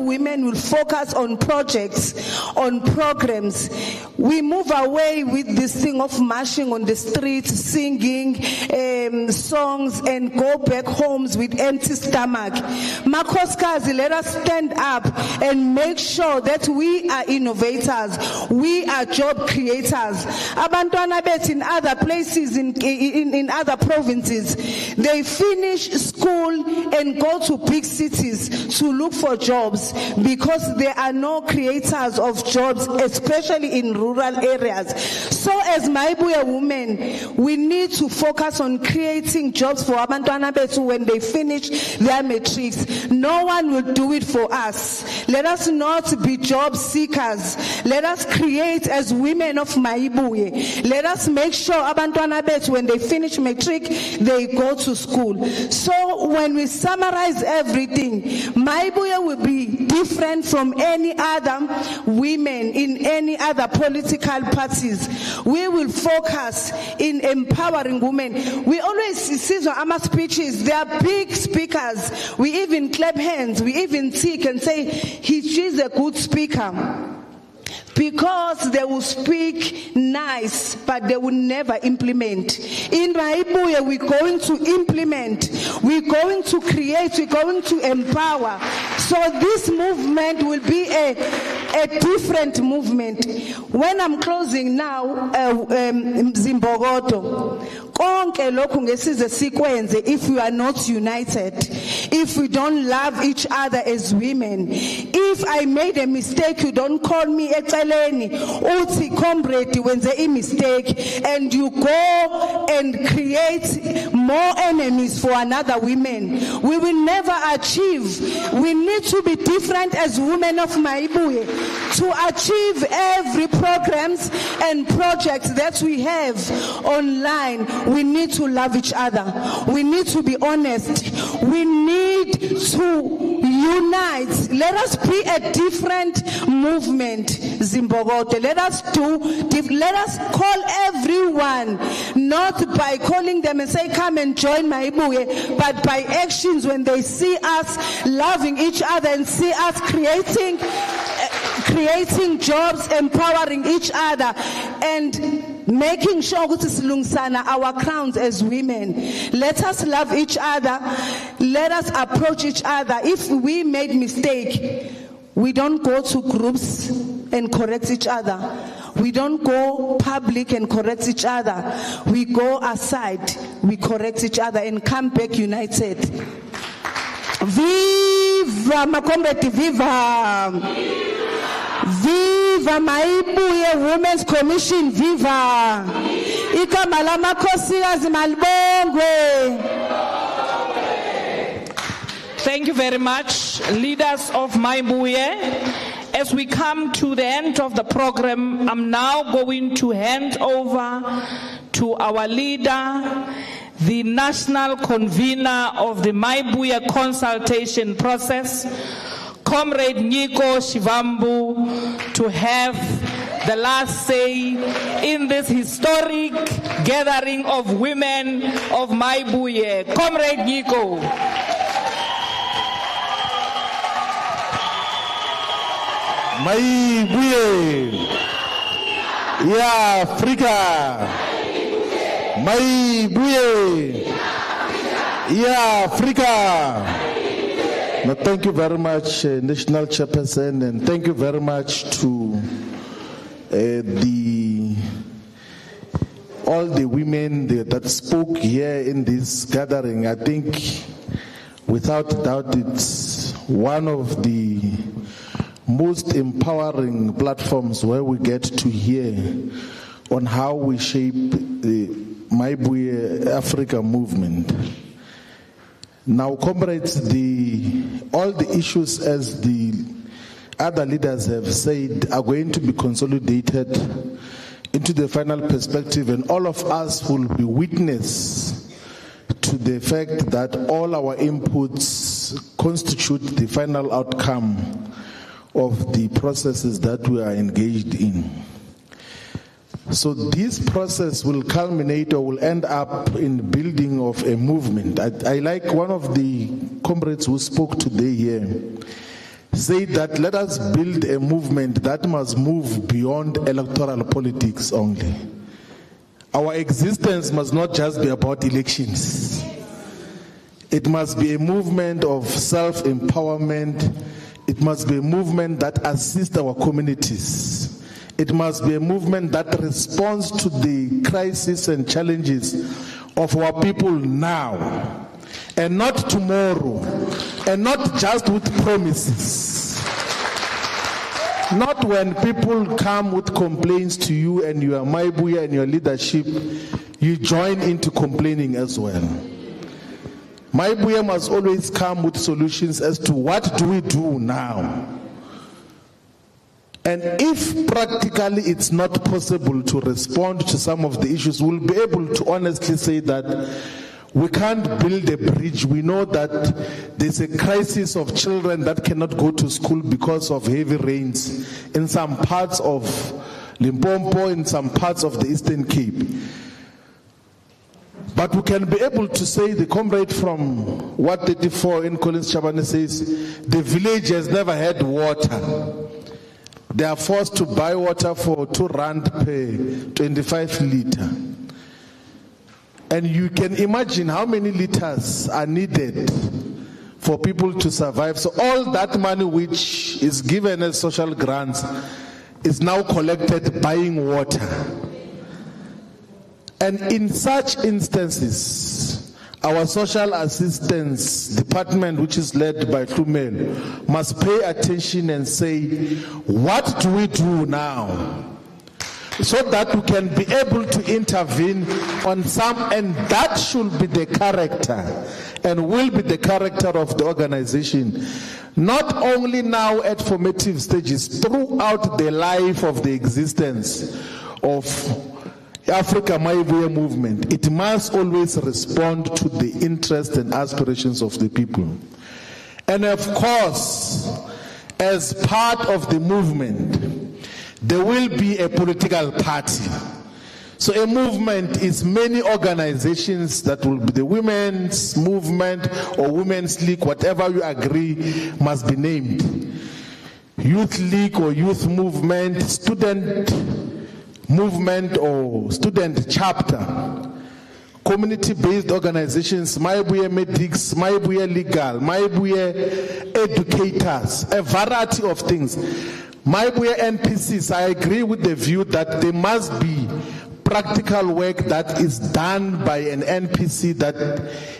women will focus on projects, on programs. We move away with this thing of marching on the streets, singing songs, and go back homes with empty stomach. Makhosikazi, let us stand up and make sure that we are innovators. We are job creators. Abantwana bet in other places, in other provinces, they finish school and go to big cities to look for jobs because there are no creators of jobs, especially in rural areas. So as Mayibuye women, we need to focus on creating jobs for abantwana betu when they finish their matrics. No one will do it for us. Let us not be job seekers. Let us create as women of Mayibuye. Let us make sure abantwana betu when they finish matric, they go to school. So when we summarize everything, Mayibuye will be different from any other women in any other political parties. We will focus in empowering women. We always see our speeches, they are big speakers. We even clap hands, we even tick and say, she's a good speaker. because they will speak nice, but they will never implement. In Mayibuye, we're going to implement, we're going to create, we're going to empower. So this movement will be a different movement. When I'm closing now, Zimbogoto, konke lokhu ngesize sikwenze if we are not united, if we don't love each other as women. If I made a mistake, you don't call me eceleni uthi comrade wenze a mistake, and you go and create more enemies for another woman. We will never achieve. We need to be different as women of Mayibuye to achieve every programs and projects that we have online. We need to love each other. We need to be honest. We need to unite. Let us be a different movement, Zimbogote. Let us call everyone, not by calling them and say, come and join Mayibuye, but by actions when they see us loving each other and see us creating jobs, empowering each other, and making sure that silungisana our crowns as women. Let us love each other. Let us approach each other. If we made mistake, we don't go to groups and correct each other. We don't go public and correct each other. We go aside, we correct each other and come back united. Viva Makombeti, viva! Viva Mayibuye Women's Commission, viva! Igama lamakosikazi malibongwe. Thank you very much, leaders of Mayibuye. As we come to the end of the program, I'm now going to hand over to our leader, the national convener of the Mayibuye consultation process, Comrade Nico Shivambu, to have the last say in this historic gathering of women of Mayibuye. Comrade Nico. Mayibuye, ya Afrika. Mayibuye, ya Afrika. Now, thank you very much, National Chairperson, and thank you very much to all the women that spoke here in this gathering. I think, without doubt, it's one of the most empowering platforms where we get to hear on how we shape the Mayibuye Africa movement. Now, comrades, all the issues, as the other leaders have said, are going to be consolidated into the final perspective, and all of us will be witness to the fact that all our inputs constitute the final outcome of the processes that we are engaged in. So this process will culminate or will end up in building of a movement. I like one of the comrades who spoke today here, said that let us build a movement that must move beyond electoral politics only. Our existence must not just be about elections. It must be a movement of self-empowerment. It must be a movement that assists our communities. It must be a movement that responds to the crises and challenges of our people now, and not tomorrow, and not just with promises. Not when people come with complaints to you and you are Mayibuye and your leadership, you join into complaining as well. Mayibuye must always come with solutions as to what do we do now. And if practically it's not possible to respond to some of the issues, we'll be able to honestly say that we can't build a bridge. We know that there's a crisis of children that cannot go to school because of heavy rains in some parts of Limpopo, in some parts of the Eastern Cape. But we can be able to say, the comrade from Ward 34 in Collins Chabane says, the village has never had water. they are forced to buy water for 2 rand per 25 liter. And you can imagine how many liters are needed for people to survive. So all that money which is given as social grants is now collected buying water. And in such instances, our social assistance department, which is led by Hlumelo, must pay attention and say, what do we do now? So that we can be able to intervene on some, and that should be the character and will be the character of the organization, not only now at formative stages, throughout the life of the existence of Africa Mayibuye movement. It must always respond to the interests and aspirations of the people. And of course, as part of the movement, there will be a political party. So a movement is many organizations that will be the women's movement or women's league, whatever you agree must be named. Youth league or youth movement, student movement or student chapter, community-based organizations, Mayibuye Medics, Mayibuye Legal, Mayibuye Educators, a variety of things. Mayibuye NPCs, I agree with the view that there must be practical work that is done by an NPC that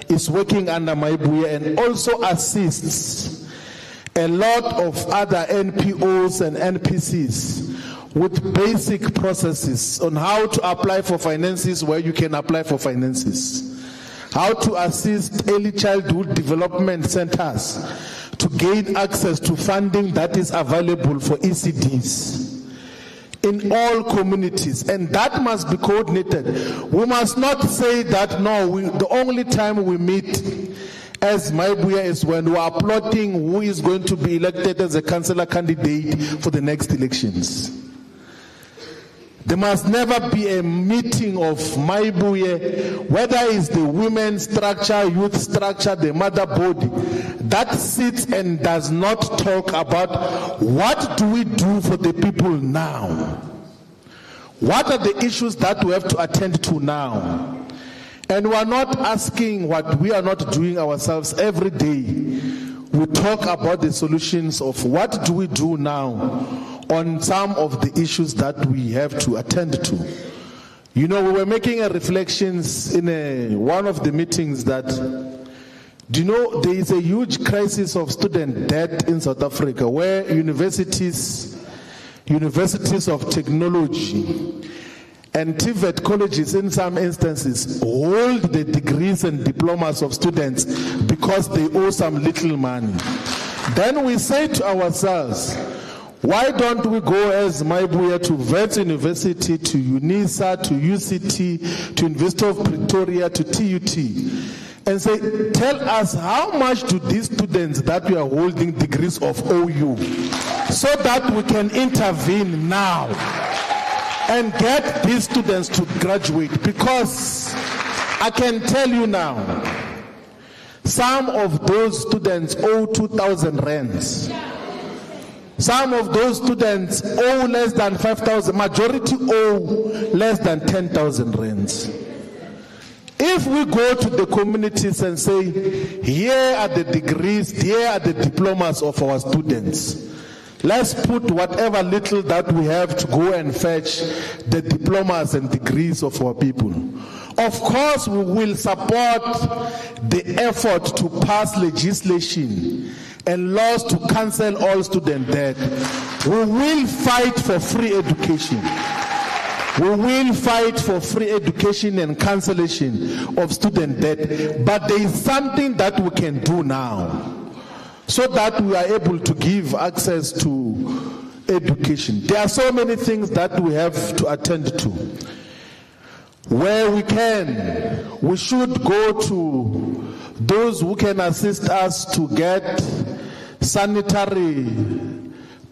is working under Mayibuye and also assists a lot of other NPOs and NPCs with basic processes on how to apply for finances where you can apply for finances, how to assist early childhood development centers to gain access to funding that is available for ECDs in all communities, and that must be coordinated. We must not say that the only time we meet as Mayibuye is when we are plotting who is going to be elected as a councillor candidate for the next elections. There must never be a meeting of Mayibuye, whether it's the women's structure, youth structure, the mother body, that sits and does not talk about what do we do for the people now? What are the issues that we have to attend to now? And we are not asking what we are not doing ourselves every day. We talk about the solutions of what do we do now on some of the issues that we have to attend to. You know, we were making a reflections in one of the meetings that, do you know, there is a huge crisis of student debt in South Africa where universities of technology and TVET colleges in some instances hold the degrees and diplomas of students because they owe some little money. Then we say to ourselves, why don't we go as Mayibuye to Wits University, to UNISA, to UCT, to University of Pretoria, to TUT, and say, tell us how much do these students that we are holding degrees of owe you, so that we can intervene now and get these students to graduate. Because I can tell you now, some of those students owe 2,000 rands. Some of those students owe less than 5,000, majority owe less than 10,000 rands. If we go to the communities and say, here are the degrees, here are the diplomas of our students, let's put whatever little that we have to go and fetch the diplomas and degrees of our people. Of course, we will support the effort to pass legislation and laws to cancel all student debt. We will fight for free education. We will fight for free education and cancellation of student debt. But there is something that we can do now so that we are able to give access to education. There are so many things that we have to attend to. Where we can, we should go to those who can assist us to get sanitary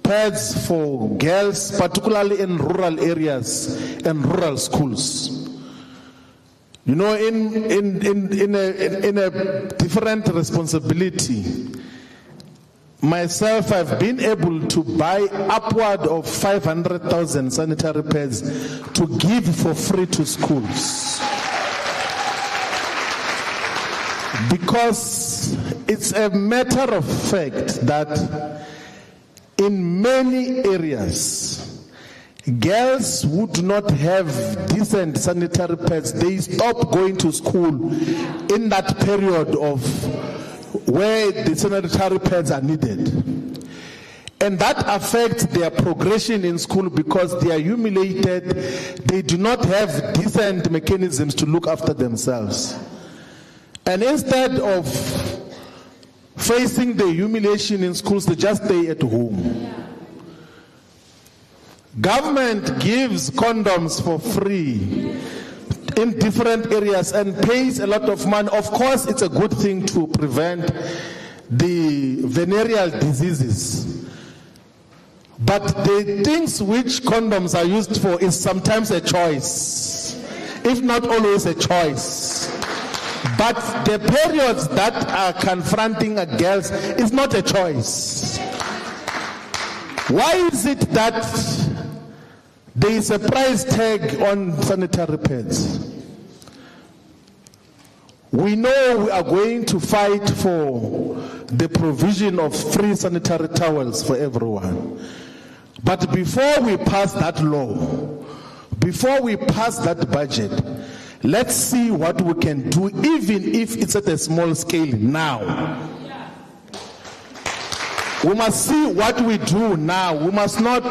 pads for girls, particularly in rural areas and rural schools. You know, in a different responsibility, myself, I've been able to buy upward of 500,000 sanitary pads to give for free to schools. Because it's a matter of fact that in many areas, girls who do not have decent sanitary pads, they stop going to school in that period of where the sanitary pads are needed. And that affects their progression in school because they are humiliated. They do not have decent mechanisms to look after themselves. And instead of facing the humiliation in schools, they just stay at home. Government gives condoms for free in different areas and pays a lot of money. Of course, it's a good thing to prevent the venereal diseases. But the things which condoms are used for is sometimes a choice, if not always a choice. But the periods that are confronting a girl is not a choice. Why is it that there is a price tag on sanitary pads? We know we are going to fight for the provision of free sanitary towels for everyone. But before we pass that law, before we pass that budget, let's see what we can do, even if it's at a small scale now. We must see what we do now. We must not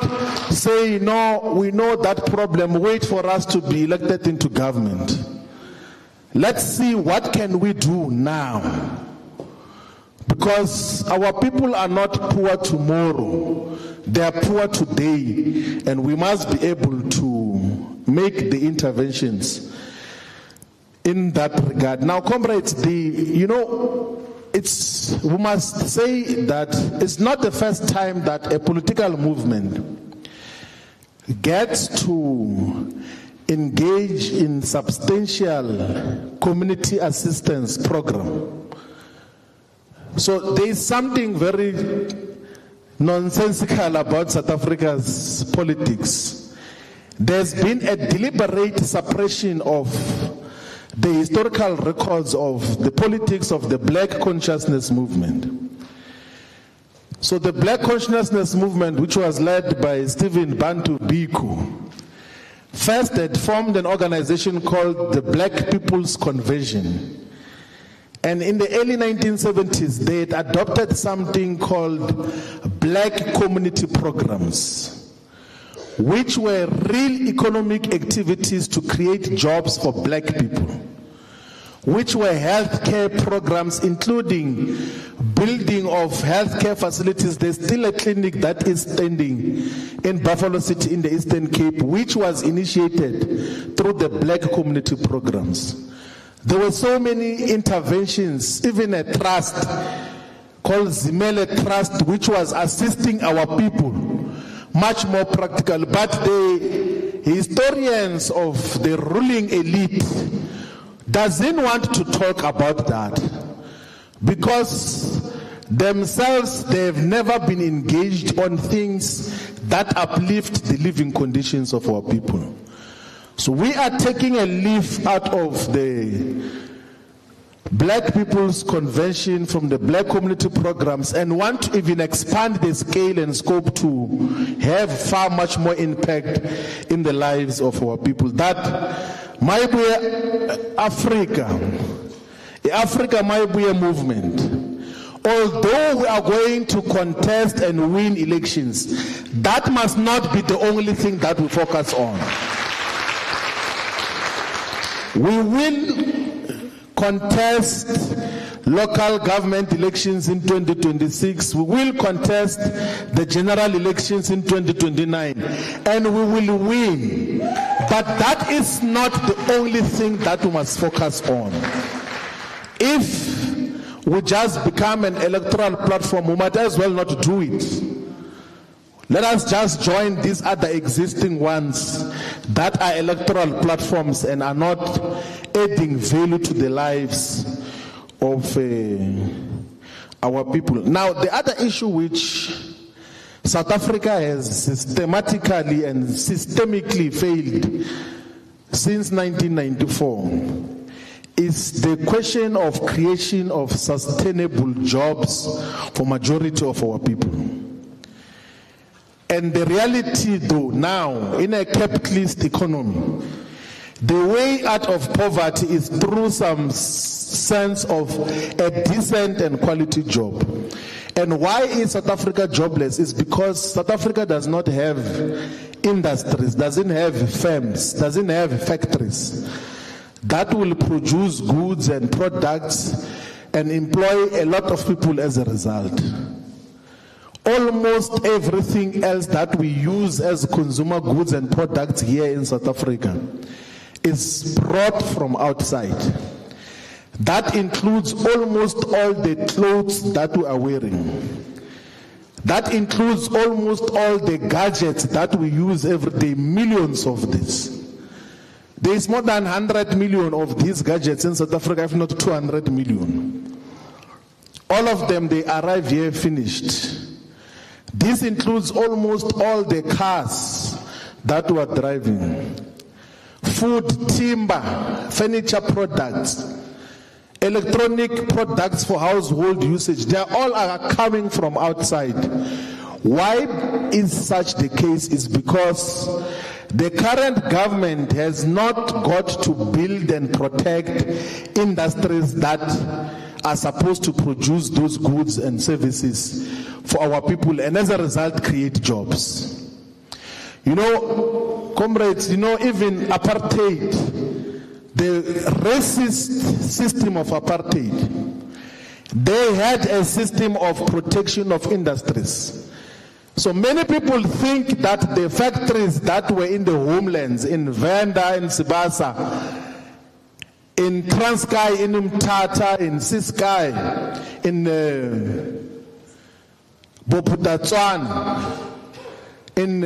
say, no, we know that problem, wait for us to be elected into government. Let's see what can we do now. Because our people are not poor tomorrow. They are poor today. And we must be able to make the interventions in that regard. Now, comrades, we must say that it's not the first time that a political movement gets to engage in substantial community assistance program. So there is something very nonsensical about South Africa's politics. There's been a deliberate suppression of the historical records of the politics of the Black Consciousness Movement. So the Black Consciousness Movement, which was led by Stephen Bantu Biko, first had formed an organization called the Black People's Convention. And in the early 1970s, they had adopted something called Black Community Programs, which were real economic activities to create jobs for black people, which were healthcare programs, including building of healthcare facilities. There's still a clinic that is standing in Buffalo City in the Eastern Cape, which was initiated through the Black Community Programs. There were so many interventions, even a trust called Zimele Trust, which was assisting our people, much more practical. But the historians of the ruling elite doesn't want to talk about that, because themselves, they've never been engaged on things that uplift the living conditions of our people. So we are taking a leaf out of the Black People's Convention from the Black Community Programs and want to even expand the scale and scope to have far much more impact in the lives of our people. That Mayibuye the Africa Mayibuye movement, although we are going to contest and win elections, that must not be the only thing that we focus on. We will contest local government elections in 2026. We will contest the general elections in 2029, and we will win. But that is not the only thing that we must focus on. If we just become an electoral platform, we might as well not do it. Let us just join these other existing ones that are electoral platforms and are not adding value to the lives of our people. Now, the other issue which South Africa has systematically and systemically failed since 1994 is the question of creation of sustainable jobs for majority of our people. And the reality though now, in a capitalist economy, the way out of poverty is through some sense of a decent and quality job. And why is South Africa jobless? Is because South Africa does not have industries, doesn't have firms, doesn't have factories that will produce goods and products and employ a lot of people as a result. Almost everything else that we use as consumer goods and products here in South Africa is brought from outside. That includes almost all the clothes that we are wearing. That includes almost all the gadgets that we use every day, millions of these. There is more than 100 million of these gadgets in South Africa, if not 200 million. All of them, they arrive here finished. This includes almost all the cars that we are driving. Food, timber, furniture products, electronic products for household usage, they all are coming from outside. Why is such the case? Is because the current government has not got to build and protect industries that are supposed to produce those goods and services for our people, and as a result create jobs. You know, comrades, you know, even apartheid, the racist system of apartheid, they had a system of protection of industries. So many people think that the factories that were in the homelands, in Venda, in Sibasa, in Transkei, in Umtata, in Ciskei, in Bophuthatswana, in